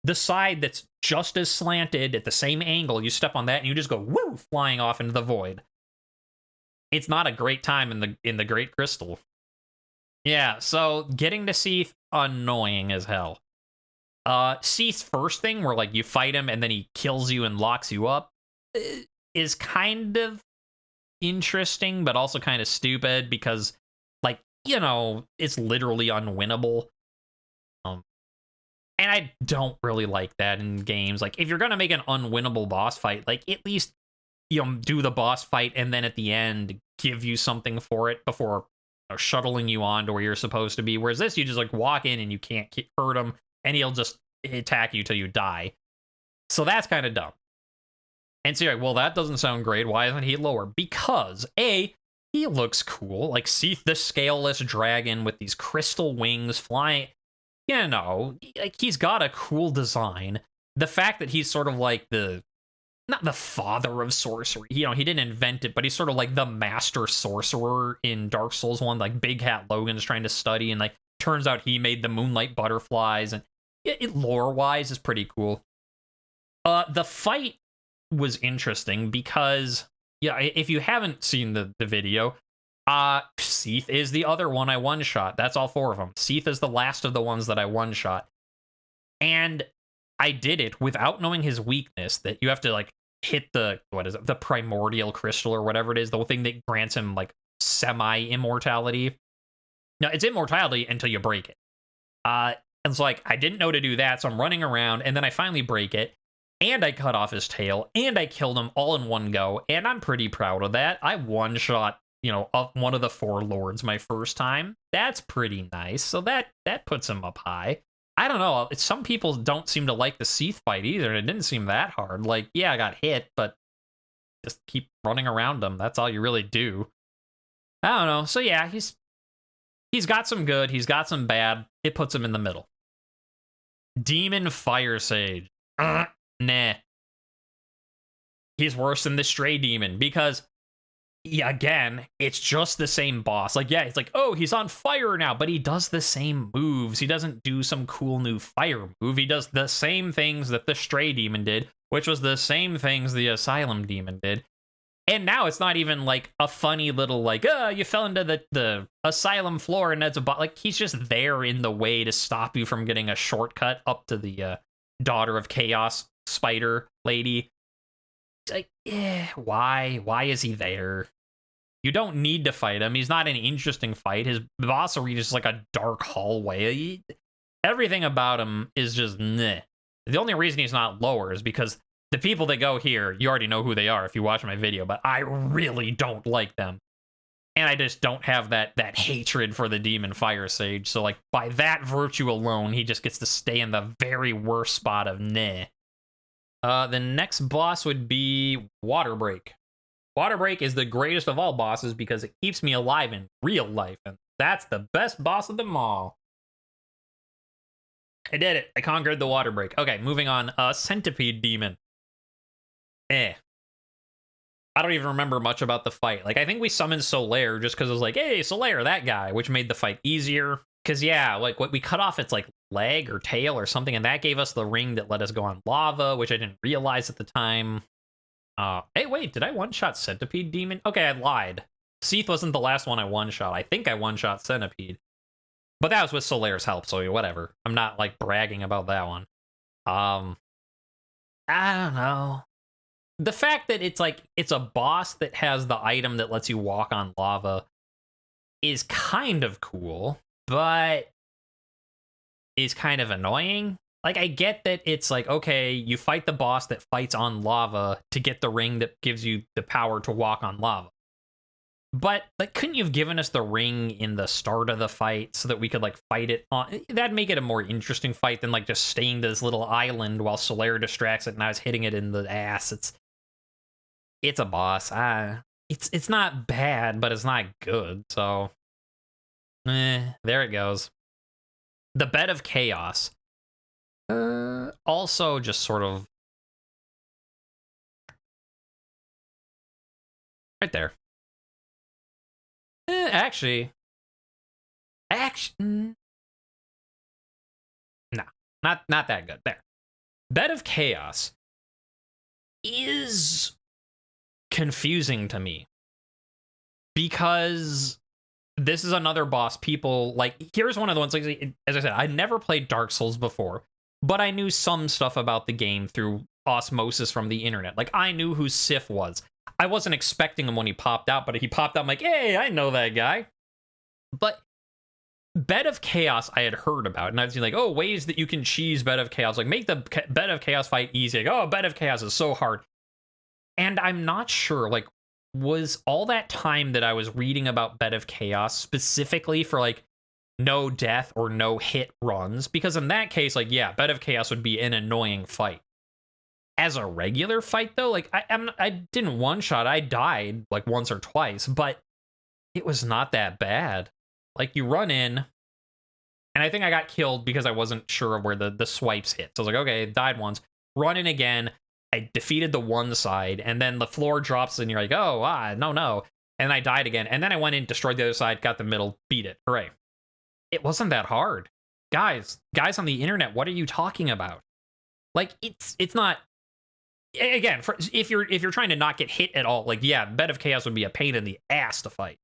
The side that's just as slanted at the same angle, you step on that and you just go woo, flying off into the void. It's not a great time in the Great Crystal. Yeah, so getting to Seath, annoying as hell. Seath's first thing where like you fight him and then he kills you and locks you up is kind of interesting, but also kind of stupid because, like, you know, it's literally unwinnable. And I don't really like that in games. Like, if you're gonna make an unwinnable boss fight, like, at least, you know, do the boss fight and then at the end give you something for it before, you know, shuttling you on to where you're supposed to be. Whereas this, you just like walk in and you can't hurt him, and he'll just attack you till you die. So that's kind of dumb. And so you're like, well, that doesn't sound great. Why isn't he lower? Because A, he looks cool. Like Seath the Scaleless Dragon with these crystal wings flying. You know, like he's got a cool design. The fact that he's sort of like not the father of sorcery, you know, he didn't invent it, but he's sort of like the master sorcerer in Dark Souls 1, like Big Hat Logan's trying to study, and like turns out he made the moonlight butterflies, and it lore-wise is pretty cool. The fight was interesting because, yeah, if you haven't seen the video, Seath is the other one I one-shot. That's all four of them. Seath is the last of the ones that I one-shot. And I did it without knowing his weakness, that you have to, like, hit the primordial crystal or whatever it is, the thing that grants him, like, semi-immortality. No, it's immortality until you break it. And so, like, I didn't know to do that, so I'm running around, and then I finally break it, and I cut off his tail, and I killed him all in one go, and I'm pretty proud of that. I one-shot, you know, one of the four lords my first time. That's pretty nice. So that puts him up high. I don't know. Some people don't seem to like the Seath fight either, and it didn't seem that hard. Like, yeah, I got hit, but just keep running around him. That's all you really do. I don't know. So yeah, he's got some good. He's got some bad. It puts him in the middle. Demon Fire Sage. Nah. He's worse than the Stray Demon because, yeah, again, it's just the same boss. Like, yeah, it's like, oh, he's on fire now, but he does the same moves. He doesn't do some cool new fire move. He does the same things that the Stray Demon did, which was the same things the Asylum Demon did. And now it's not even like a funny little, like, you fell into the Asylum floor and that's a like, he's just there in the way to stop you from getting a shortcut up to the Daughter of Chaos Spider lady. It's like, why is he there? You don't need to fight him. He's not an interesting fight. His boss arena is like a dark hallway. Everything about him is just meh. The only reason he's not lower is because the people that go here, you already know who they are if you watch my video, but I really don't like them. And I just don't have that hatred for the Demon Fire Sage. So, like, by that virtue alone, he just gets to stay in the very worst spot of nah. The next boss would be Water Break. Water Break is the greatest of all bosses because it keeps me alive in real life, and that's the best boss of them all. I did it. I conquered the Water Break. Okay, moving on. Centipede Demon. I don't even remember much about the fight. Like, I think we summoned Solaire just because it was like, hey, Solaire, that guy, which made the fight easier. Because, yeah, like, what we cut off its, like, leg or tail or something, and that gave us the ring that let us go on lava, which I didn't realize at the time. Hey, wait, did I one-shot Centipede Demon? Okay, I lied. Seath wasn't the last one I one-shot. I think I one-shot Centipede. But that was with Solaire's help, so whatever. I'm not, like, bragging about that one. I don't know. The fact that it's, like, it's a boss that has the item that lets you walk on lava is kind of cool, but is kind of annoying. Like, I get that it's like, okay, you fight the boss that fights on lava to get the ring that gives you the power to walk on lava. But, like, couldn't you have given us the ring in the start of the fight so that we could, like, fight it on... That'd make it a more interesting fight than, like, just staying to this little island while Solaire distracts it and I was hitting it in the ass. It's a boss. It's not bad, but it's not good, so... there it goes. The Bed of Chaos. Also just sort of right there. Actually, no, not that good. There. Bed of Chaos is confusing to me because this is another boss. People like, here's one of the ones, like, as I said, I never played Dark Souls before, but I knew some stuff about the game through osmosis from the internet. Like, I knew who Sif was. I wasn't expecting him when he popped out, but he popped out, I'm like, hey, I know that guy. But Bed of Chaos I had heard about, and I was like, oh, ways that you can cheese Bed of Chaos. Like, make the Bed of Chaos fight easy. Like, oh, Bed of Chaos is so hard. And I'm not sure, like, was all that time that I was reading about Bed of Chaos specifically for, like, no death or no hit runs? Because in that case, like, yeah, Bed of Chaos would be an annoying fight. As a regular fight, though, like, I didn't one-shot. I died, like, once or twice, but it was not that bad. Like, you run in, and I think I got killed because I wasn't sure of where the swipes hit. So I was like, okay, died once. Run in again. I defeated the one side, and then the floor drops, and you're like, oh, no. And I died again. And then I went in, destroyed the other side, got the middle, beat it. Hooray. It wasn't that hard. Guys on the internet, what are you talking about? Like, it's not... Again, if you're trying to not get hit at all, like, yeah, Bed of Chaos would be a pain in the ass to fight.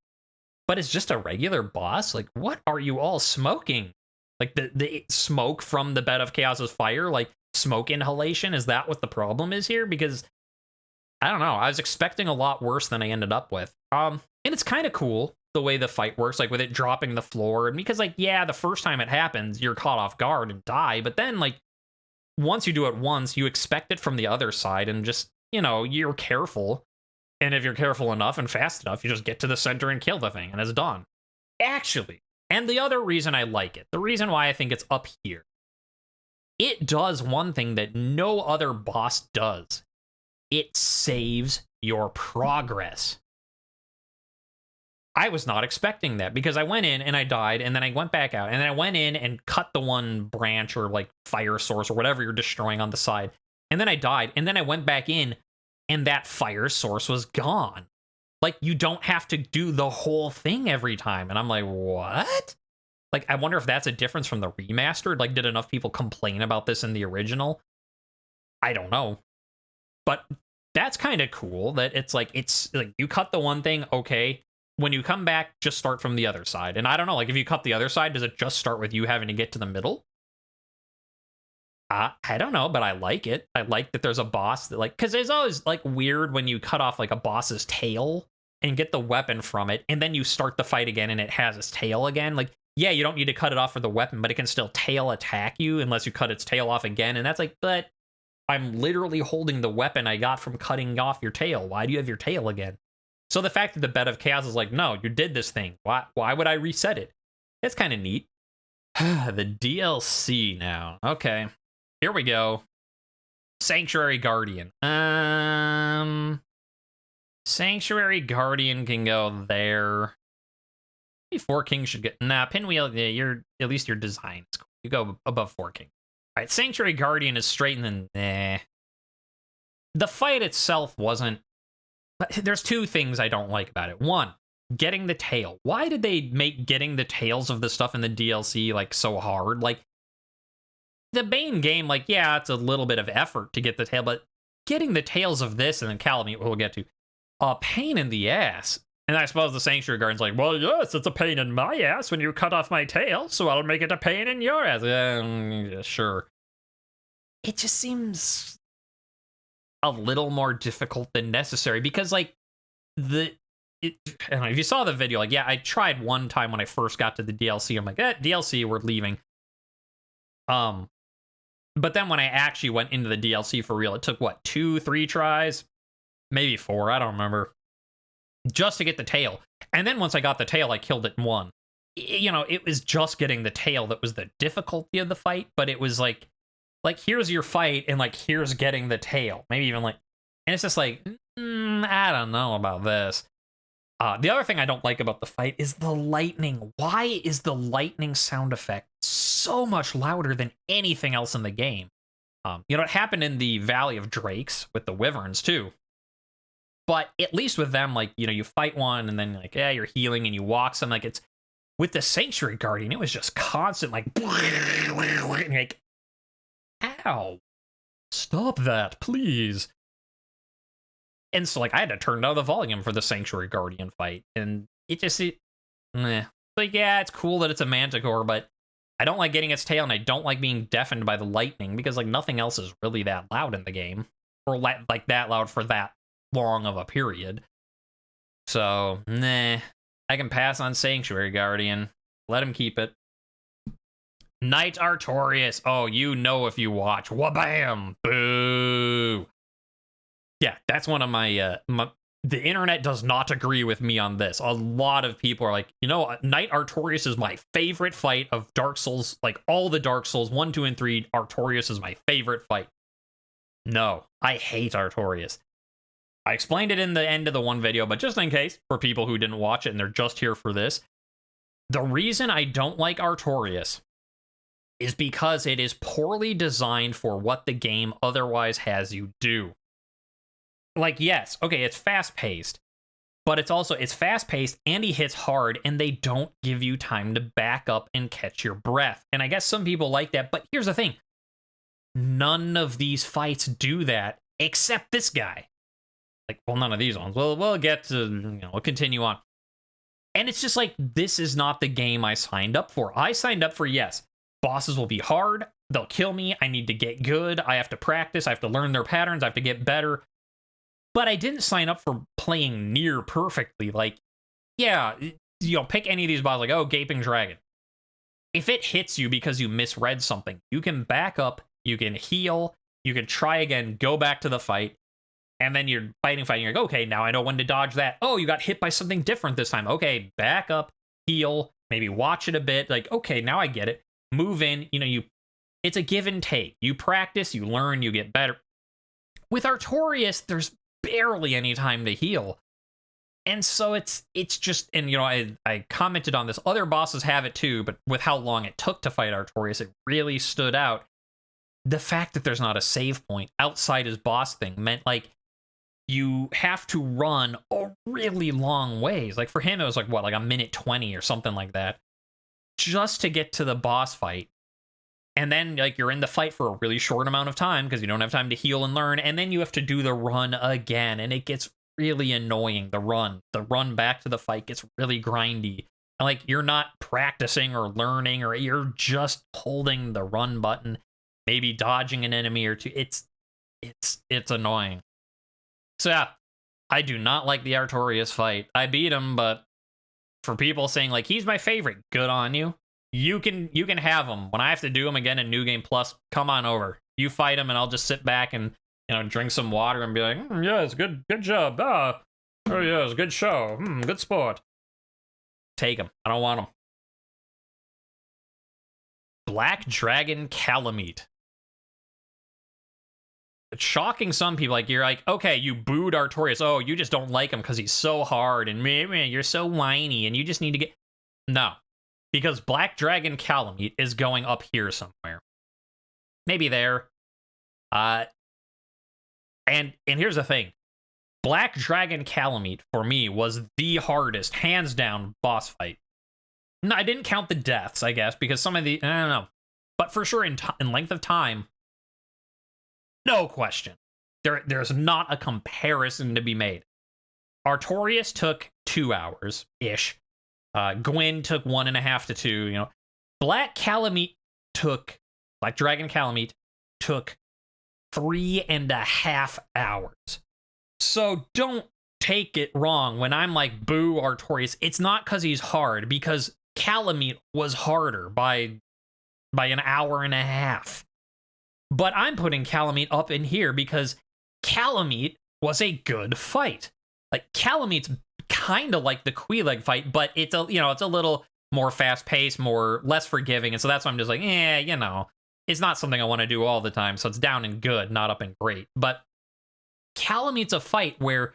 But it's just a regular boss? Like, what are you all smoking? Like, the smoke from the Bed of Chaos's fire? Like, smoke inhalation? Is that what the problem is here? Because, I don't know, I was expecting a lot worse than I ended up with. And it's kind of cool, the way the fight works, like, with it dropping the floor. And because, like, yeah, the first time it happens, you're caught off guard and die. But then, like, once you do it once, you expect it from the other side, and just, you know, you're careful. And if you're careful enough and fast enough, you just get to the center and kill the thing, and it's done. Actually, and the other reason I like it, the reason why I think it's up here, it does one thing that no other boss does. It saves your progress. I was not expecting that, because I went in and I died, and then I went back out, and then I went in and cut the one branch or, like, fire source or whatever you're destroying on the side, and then I died, and then I went back in, and that fire source was gone. Like, you don't have to do the whole thing every time. And I'm like, what? Like, I wonder if that's a difference from the remastered. Like, did enough people complain about this in the original? I don't know. But that's kind of cool that it's like you cut the one thing, okay. When you come back, just start from the other side. And I don't know, like, if you cut the other side, does it just start with you having to get to the middle? I don't know, but I like it. I like that there's a boss that, like, because it's always, like, weird when you cut off, like, a boss's tail and get the weapon from it, and then you start the fight again and it has its tail again. Like, yeah, you don't need to cut it off for the weapon, but it can still tail attack you unless you cut its tail off again. And that's like, but I'm literally holding the weapon I got from cutting off your tail. Why do you have your tail again? So the fact that the Bed of Chaos is like, no, you did this thing. Why would I reset it? It's kind of neat. The DLC now. Okay. Here we go. Sanctuary Guardian. Sanctuary Guardian can go there. Maybe Four Kings should get... Nah, Pinwheel, yeah, you're... At least your design is cool. You go above Four Kings. All right, Sanctuary Guardian is straight and then... The fight itself wasn't... There's two things I don't like about it. One, getting the tail. Why did they make getting the tails of the stuff in the DLC, like, so hard? Like, the main game, like, yeah, it's a little bit of effort to get the tail, but getting the tails of this and then Calamite, we'll get to, a pain in the ass. And I suppose the Sanctuary Guardian's like, well, yes, it's a pain in my ass when you cut off my tail, so I'll make it a pain in your ass. Yeah, sure. It just seems a little more difficult than necessary because, like, I don't know, if you saw the video, like, yeah, I tried one time when I first got to the DLC. I'm like, DLC, we're leaving. But then when I actually went into the DLC for real, it took, what, 2-3 tries? Maybe 4, I don't remember. Just to get the tail. And then once I got the tail, I killed it in one. You know, it was just getting the tail that was the difficulty of the fight, but it was like here's your fight, and like here's getting the tail. Maybe even like, and it's just like, I don't know about this. The other thing I don't like about the fight is the lightning. Why is the lightning sound effect so much louder than anything else in the game? You know, it happened in the Valley of Drakes with the Wyverns too. But at least with them, like, you know, you fight one and then like, yeah, you're healing and you walk some. Like, it's with the Sanctuary Guardian, it was just constant, like, like, ow, stop that, please. And so, like, I had to turn down the volume for the Sanctuary Guardian fight, and it just, like, yeah, it's cool that it's a Manticore, but I don't like getting its tail, and I don't like being deafened by the lightning because, like, nothing else is really that loud in the game, or like that loud for that long of a period. So, I can pass on Sanctuary Guardian. Let him keep it. Knight Artorias. Oh, you know if you watch. Wabam! Boo! Yeah, that's one of my, the internet does not agree with me on this. A lot of people are like, you know, Knight Artorias is my favorite fight of Dark Souls. Like, all the Dark Souls, 1, 2, and 3, Artorias is my favorite fight. No, I hate Artorias. I explained it in the end of the one video, but just in case, for people who didn't watch it and they're just here for this, the reason I don't like Artorias is because it is poorly designed for what the game otherwise has you do. Like, yes, okay, it's fast-paced, but it's fast-paced and he hits hard, and they don't give you time to back up and catch your breath. And I guess some people like that, but here's the thing. None of these fights do that, except this guy. Like, well, none of these ones. Well, we'll get to, you know, we'll continue on. And it's just like, this is not the game I signed up for. I signed up for, yes, bosses will be hard, they'll kill me, I need to get good, I have to practice, I have to learn their patterns, I have to get better. But I didn't sign up for playing near perfectly. Like, yeah, you know, pick any of these bosses, like, oh, Gaping Dragon. If it hits you because you misread something, you can back up, you can heal, you can try again, go back to the fight. And then you're fighting, you're like, okay, now I know when to dodge that. Oh, you got hit by something different this time. Okay, back up, heal, maybe watch it a bit. Like, okay, now I get it. Move in, you know, it's a give and take. You practice, you learn, you get better. With Artorias, there's barely any time to heal. And so it's just, and you know, I commented on this. Other bosses have it too, but with how long it took to fight Artorias, it really stood out. The fact that there's not a save point outside his boss thing meant, like, you have to run a really long ways. Like, for him, it was like, what, like a minute 20 or something like that, just to get to the boss fight. And then, like, you're in the fight for a really short amount of time because you don't have time to heal and learn. And then you have to do the run again. And it gets really annoying, the run. The run back to the fight gets really grindy. And, like, you're not practicing or learning, or you're just holding the run button, maybe dodging an enemy or two. It's annoying. So yeah, I do not like the Artorias fight. I beat him, but for people saying, like, he's my favorite, good on you. You can have him. When I have to do him again in New Game Plus, come on over. You fight him, and I'll just sit back and, you know, drink some water and be like, yeah, it's good job. Oh yeah, it's a good show. Good sport. Take him. I don't want him. Black Dragon Calamite. It's shocking some people. Like, you're like, okay, you booed Artorias. Oh, you just don't like him because he's so hard, and you're so whiny, and you just need to get... No. Because Black Dragon Calamite is going up here somewhere. Maybe there. And here's the thing. Black Dragon Calamite, for me, was the hardest, hands down, boss fight. No, I didn't count the deaths, I guess, because some of the... I don't know. But for sure, in length of time, no question. there's not a comparison to be made. Artorias took 2 hours ish. Gwyn took 1.5 to 2. You know, Black Dragon Calamite took 3.5 hours. So don't take it wrong when I'm like, boo Artorias. It's not because he's hard, because Calamite was harder by 1.5 hours. But I'm putting Calamite up in here because Calamite was a good fight. Like, Calamite's kind of like the Queeleg fight, but it's a little more fast-paced, less forgiving, and so that's why I'm just like, it's not something I want to do all the time, so it's down in good, not up in great. But Calamite's a fight where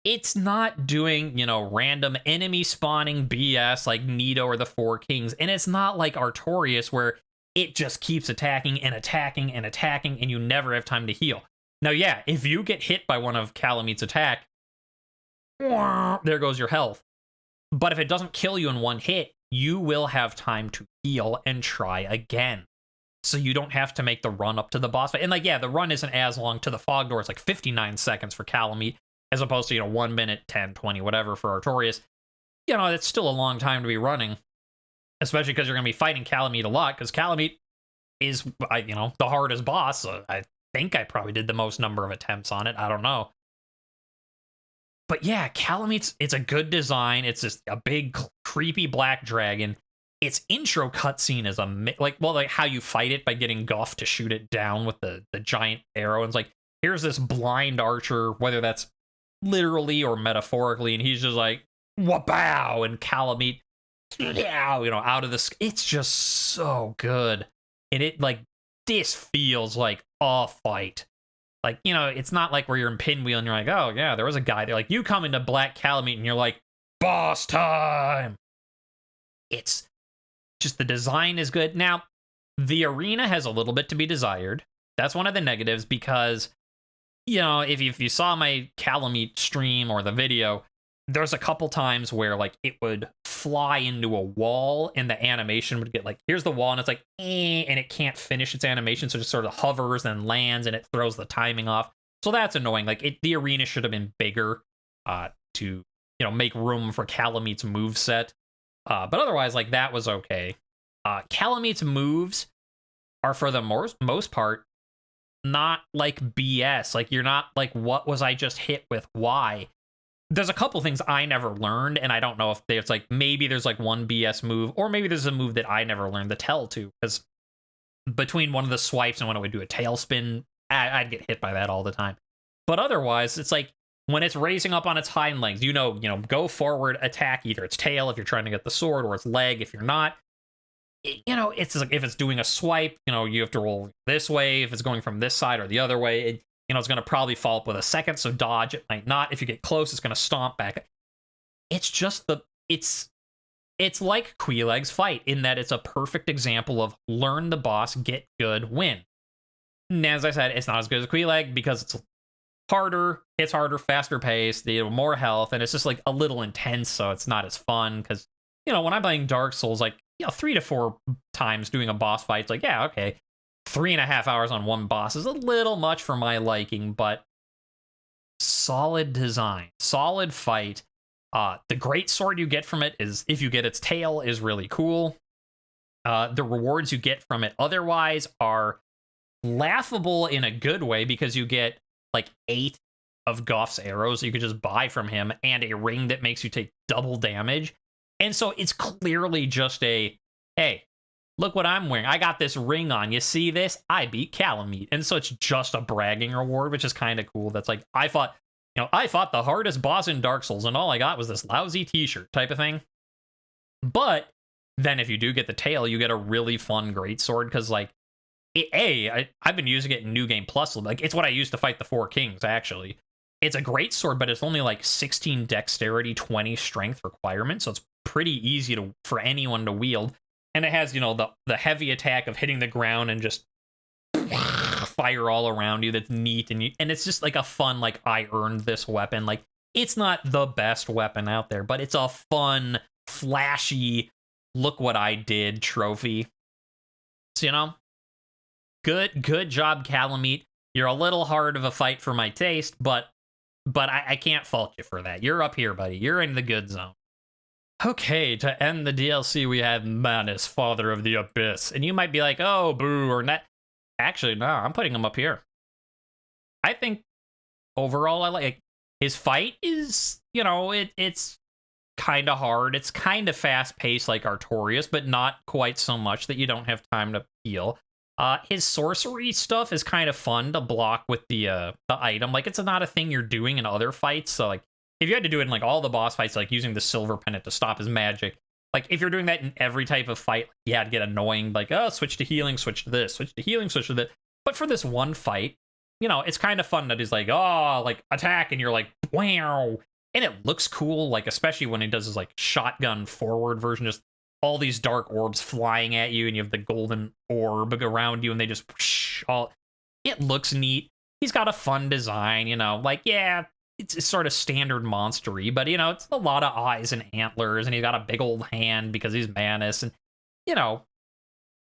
it's not doing, random enemy spawning BS like Nito or the Four Kings, and it's not like Artorias where it just keeps attacking and attacking and attacking, and you never have time to heal. Now, yeah, if you get hit by one of Calamite's attack, there goes your health. But if it doesn't kill you in one hit, you will have time to heal and try again. So you don't have to make the run up to the boss fight. And the run isn't as long to the fog door. It's like 59 seconds for Calamite, as opposed to, 1 minute, 10, 20, whatever for Artorias. It's still a long time to be running, especially because you're going to be fighting Calamite a lot, because Calamite is, the hardest boss. So I think I probably did the most number of attempts on it. I don't know. But yeah, Calamite's, it's a good design. It's just a big, creepy black dragon. Its intro cutscene is like how you fight it by getting Guff to shoot it down with the giant arrow. And it's like, here's this blind archer, whether that's literally or metaphorically, and he's just like, wapow, and Calamite, out of the... It's just so good. And this feels like a fight. It's not like where you're in Pinwheel and you're like, oh, yeah, there was a guy there. Like, you come into Black Calamite and you're like, boss time! It's just, the design is good. Now, the arena has a little bit to be desired. That's one of the negatives because, if you saw my Calamite stream or the video, there's a couple times where, it would fly into a wall and the animation would get, here's the wall, and it's like, and it can't finish its animation, so it just sort of hovers and lands, and it throws the timing off. So that's annoying. The arena should have been bigger to, make room for Calamite's moveset. But otherwise, that was okay. Calamite's moves are, for the most part, not BS. You're not what was I just hit with? Why? There's a couple things I never learned, and I don't know if there's maybe there's one BS move, or maybe there's a move that I never learned the tell to, because between one of the swipes and when it would do a tailspin, I'd get hit by that all the time. But otherwise, it's when it's raising up on its hind legs, go forward, attack either its tail if you're trying to get the sword, or its leg if you're not. It's if it's doing a swipe, you have to roll this way. If it's going from this side or the other way, it's going to probably follow up with a second, so dodge. It might not. If you get close, it's going to stomp back. It's just it's like Queeleg's fight in that it's a perfect example of learn the boss, get good, win. And as I said, it's not as good as Queeleg because it's harder, hits harder, faster paced, more health, and it's just a little intense, so it's not as fun. Because when I'm playing Dark Souls, 3 to 4 times doing a boss fight, it's yeah, okay. 3.5 hours on one boss is a little much for my liking, but solid design, solid fight. The great sword you get from it is, if you get its tail, is really cool. The rewards you get from it otherwise are laughable in a good way, because you get 8 of Guff's arrows you could just buy from him, and a ring that makes you take double damage. And so it's clearly just hey, look what I'm wearing. I got this ring on. You see this? I beat Calamite. And so it's just a bragging reward, which is kind of cool. That's I fought the hardest boss in Dark Souls, and all I got was this lousy t-shirt type of thing. But then if you do get the tail, you get a really fun greatsword, because I've been using it in New Game Plus. It's what I used to fight the Four Kings, actually. It's a greatsword, but it's only 16 dexterity, 20 strength requirement, so it's pretty easy for anyone to wield. And it has, the heavy attack of hitting the ground and just fire all around you. That's neat. And it's just a fun, I earned this weapon. It's not the best weapon out there, but it's a fun, flashy, look what I did trophy. So, good job, Calamite. You're a little hard of a fight for my taste, but I can't fault you for that. You're up here, buddy. You're in the good zone. Okay, to end the DLC, we have Manus, Father of the Abyss. And you might be like, oh, boo, or not. Actually, no, I'm putting him up here. I think overall, I like his fight is, you know, it's kind of hard. It's kind of fast paced like Artorias, but not quite so much that you don't have time to heal. His sorcery stuff is kind of fun to block with the item. Like, it's not a thing you're doing in other fights. So, like, if you had to do it in, like, all the boss fights, like, using the silver pennant to stop his magic, like, if you're doing that in every type of fight, you had to get annoying. Like, oh, switch to healing, switch to this, switch to healing, switch to this. But for this one fight, you know, it's kind of fun that he's like, oh, like, attack, and you're like, wow. And it looks cool, like, especially when he does his, like, shotgun forward version, just all these dark orbs flying at you, and you have the golden orb around you, and they just whoosh, all. It looks neat. He's got a fun design, you know, like, yeah, it's sort of standard monster-y, but, you know, it's a lot of eyes and antlers, and he's got a big old hand because he's Manus, and, you know,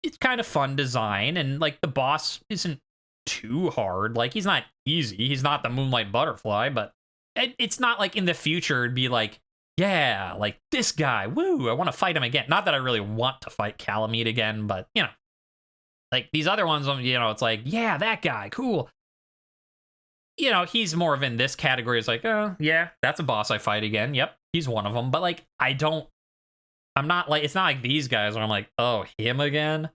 it's kind of fun design, and, like, the boss isn't too hard. Like, he's not easy. He's not the Moonlight Butterfly, but it's not like in the future it'd be like, yeah, like this guy, woo, I want to fight him again. Not that I really want to fight Calamite again, but, you know, like these other ones, you know, it's like, yeah, that guy, cool. You know, he's more of in this category. It's like, oh, yeah, that's a boss I fight again. Yep, he's one of them. But, like, I'm not like, it's not like these guys where I'm like, oh, him again?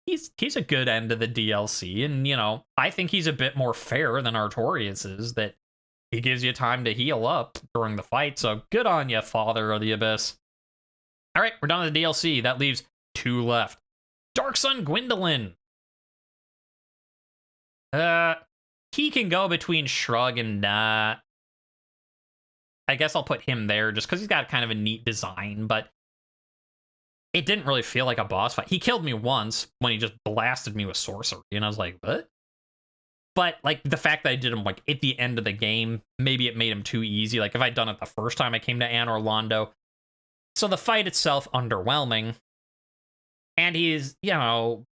He's a good end of the DLC, and, you know, I think he's a bit more fair than Artorias is, that he gives you time to heal up during the fight, so good on you, Father of the Abyss. All right, we're done with the DLC. That leaves 2 left. Dark Sun Gwendolyn. He can go between Shrug and I guess I'll put him there just because he's got kind of a neat design, but it didn't really feel like a boss fight. He killed me once when he just blasted me with sorcery, and I was like, what? But, like, the fact that I did him, like, at the end of the game, maybe it made him too easy. Like, if I'd done it the first time I came to Anor Londo. So the fight itself, underwhelming. And he's, you know,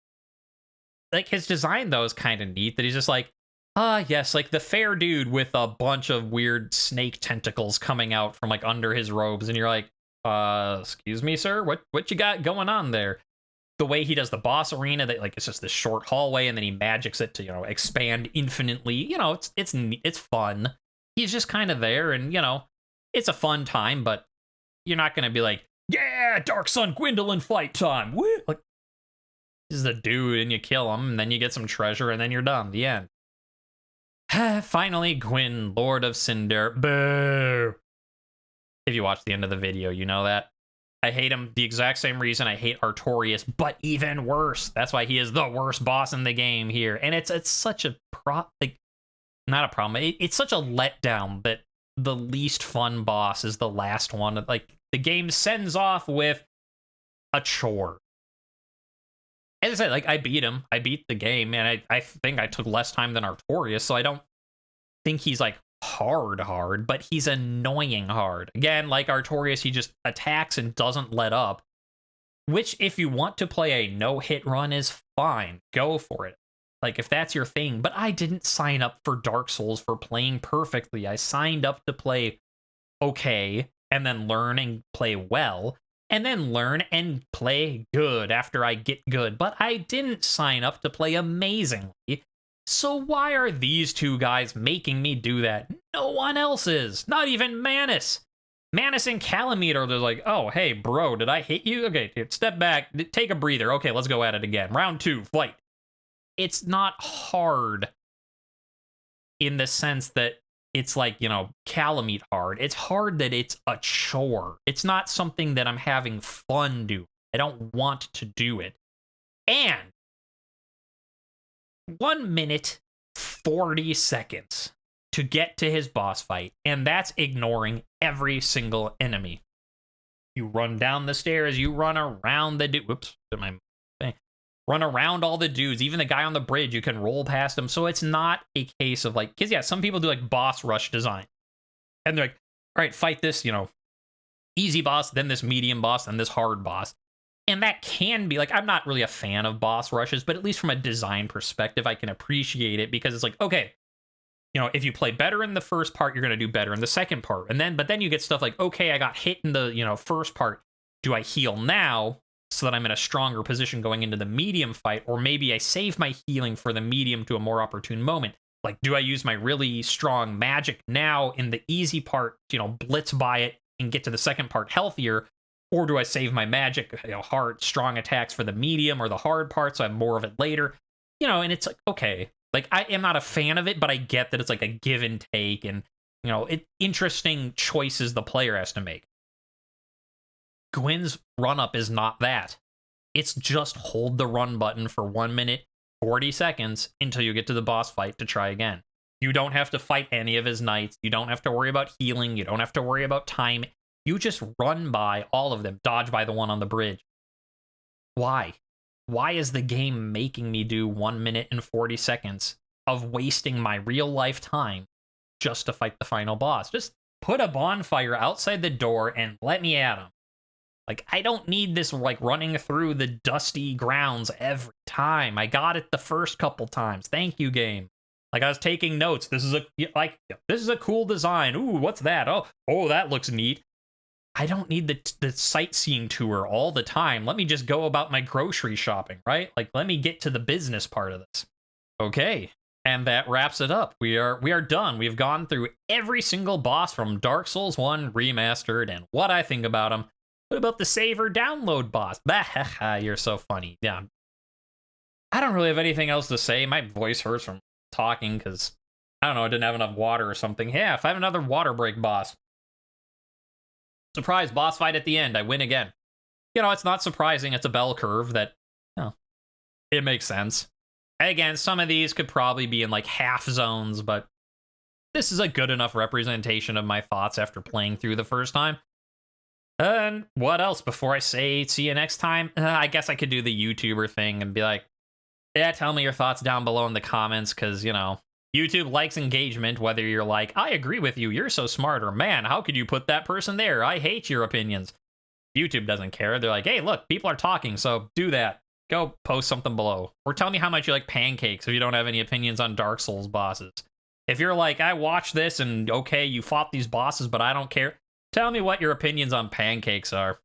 like, his design, though, is kind of neat. That he's just like, yes, like, the fair dude with a bunch of weird snake tentacles coming out from, like, under his robes. And you're like, excuse me, sir? What you got going on there? The way he does the boss arena, that, like, it's just this short hallway, and then he magics it to, you know, expand infinitely. You know, it's fun. He's just kind of there, and, you know, it's a fun time, but you're not gonna be like, yeah, Dark Sun Gwendolyn fight time. Woo! Like, this is a dude, and you kill him, and then you get some treasure, and then you're done. The end. Finally, Gwyn, Lord of Cinder. Boo! If you watch the end of the video, you know that. I hate him the exact same reason I hate Artorias, but even worse. That's why he is the worst boss in the game here. And it's such a like, not a problem. It's such a letdown that the least fun boss is the last one. Like, the game sends off with a chore. As I said, like, I beat him. I beat the game, and I think I took less time than Artorias, so I don't think he's, like, hard, but he's annoying hard. Again, like Artorias, he just attacks and doesn't let up, which, if you want to play a no-hit run, is fine. Go for it. Like, if that's your thing. But I didn't sign up for Dark Souls for playing perfectly. I signed up to play okay, and then learn and play well, and then learn and play good after I get good. But I didn't sign up to play amazingly. So why are these two guys making me do that? No one else is. Not even Manus. Manus and Calamite are like, oh, hey, bro, did I hit you? Okay, step back, take a breather. Okay, let's go at it again. Round 2, fight. It's not hard in the sense that it's like, you know, Calamite hard. It's hard that it's a chore. It's not something that I'm having fun doing. I don't want to do it. And 1 minute, 40 seconds to get to his boss fight, and that's ignoring every single enemy. You run down the stairs, you run around the dude. Whoops, run around all the dudes, even the guy on the bridge, you can roll past him. So it's not a case of like, because yeah, some people do like boss rush design, and they're like, all right, fight this, you know, easy boss, then this medium boss, then this hard boss. And that can be like, I'm not really a fan of boss rushes, but at least from a design perspective, I can appreciate it because it's like, okay, if you play better in the first part, you're going to do better in the second part. But then you get stuff like, okay, I got hit in the, first part. Do I heal now so that I'm in a stronger position going into the medium fight? Or maybe I save my healing for the medium to a more opportune moment. Like, do I use my really strong magic now in the easy part, blitz by it and get to the second part healthier? Or do I save my magic, hard, strong attacks for the medium or the hard part so I have more of it later? And it's like, okay. Like, I am not a fan of it, but I get that it's like a give and take and, interesting choices the player has to make. Gwyn's run-up is not that. It's just hold the run button for 1 minute, 40 seconds until you get to the boss fight to try again. You don't have to fight any of his knights. You don't have to worry about healing. You don't have to worry about time. You just run by all of them, dodge by the one on the bridge. Why? Why is the game making me do 1 minute and 40 seconds of wasting my real life time just to fight the final boss? Just put a bonfire outside the door and let me at him. Like, I don't need this, like, running through the dusty grounds every time. I got it the first couple times. Thank you, game. Like, I was taking notes. This is a cool design. Ooh, what's that? Oh, that looks neat. I don't need the sightseeing tour all the time. Let me just go about my grocery shopping, right? Like, let me get to the business part of this. Okay, and that wraps it up. We are done. We've gone through every single boss from Dark Souls 1 Remastered and what I think about them. What about the save or download boss? You're so funny. Yeah. I don't really have anything else to say. My voice hurts from talking because, I don't know, I didn't have enough water or something. Yeah, if I have another water break boss. Surprise, boss fight at the end. I win again. It's not surprising. It's a bell curve that, it makes sense. Again, some of these could probably be in like half zones, but this is a good enough representation of my thoughts after playing through the first time. And what else before I say see you next time? I guess I could do the YouTuber thing and be like, yeah, tell me your thoughts down below in the comments, because, YouTube likes engagement, whether you're like, I agree with you, you're so smart, or man, how could you put that person there? I hate your opinions. YouTube doesn't care. They're like, hey, look, people are talking, so do that. Go post something below. Or tell me how much you like pancakes if you don't have any opinions on Dark Souls bosses. If you're like, I watched this and okay, you fought these bosses, but I don't care. Tell me what your opinions on pancakes are.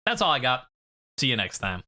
That's all I got. See you next time.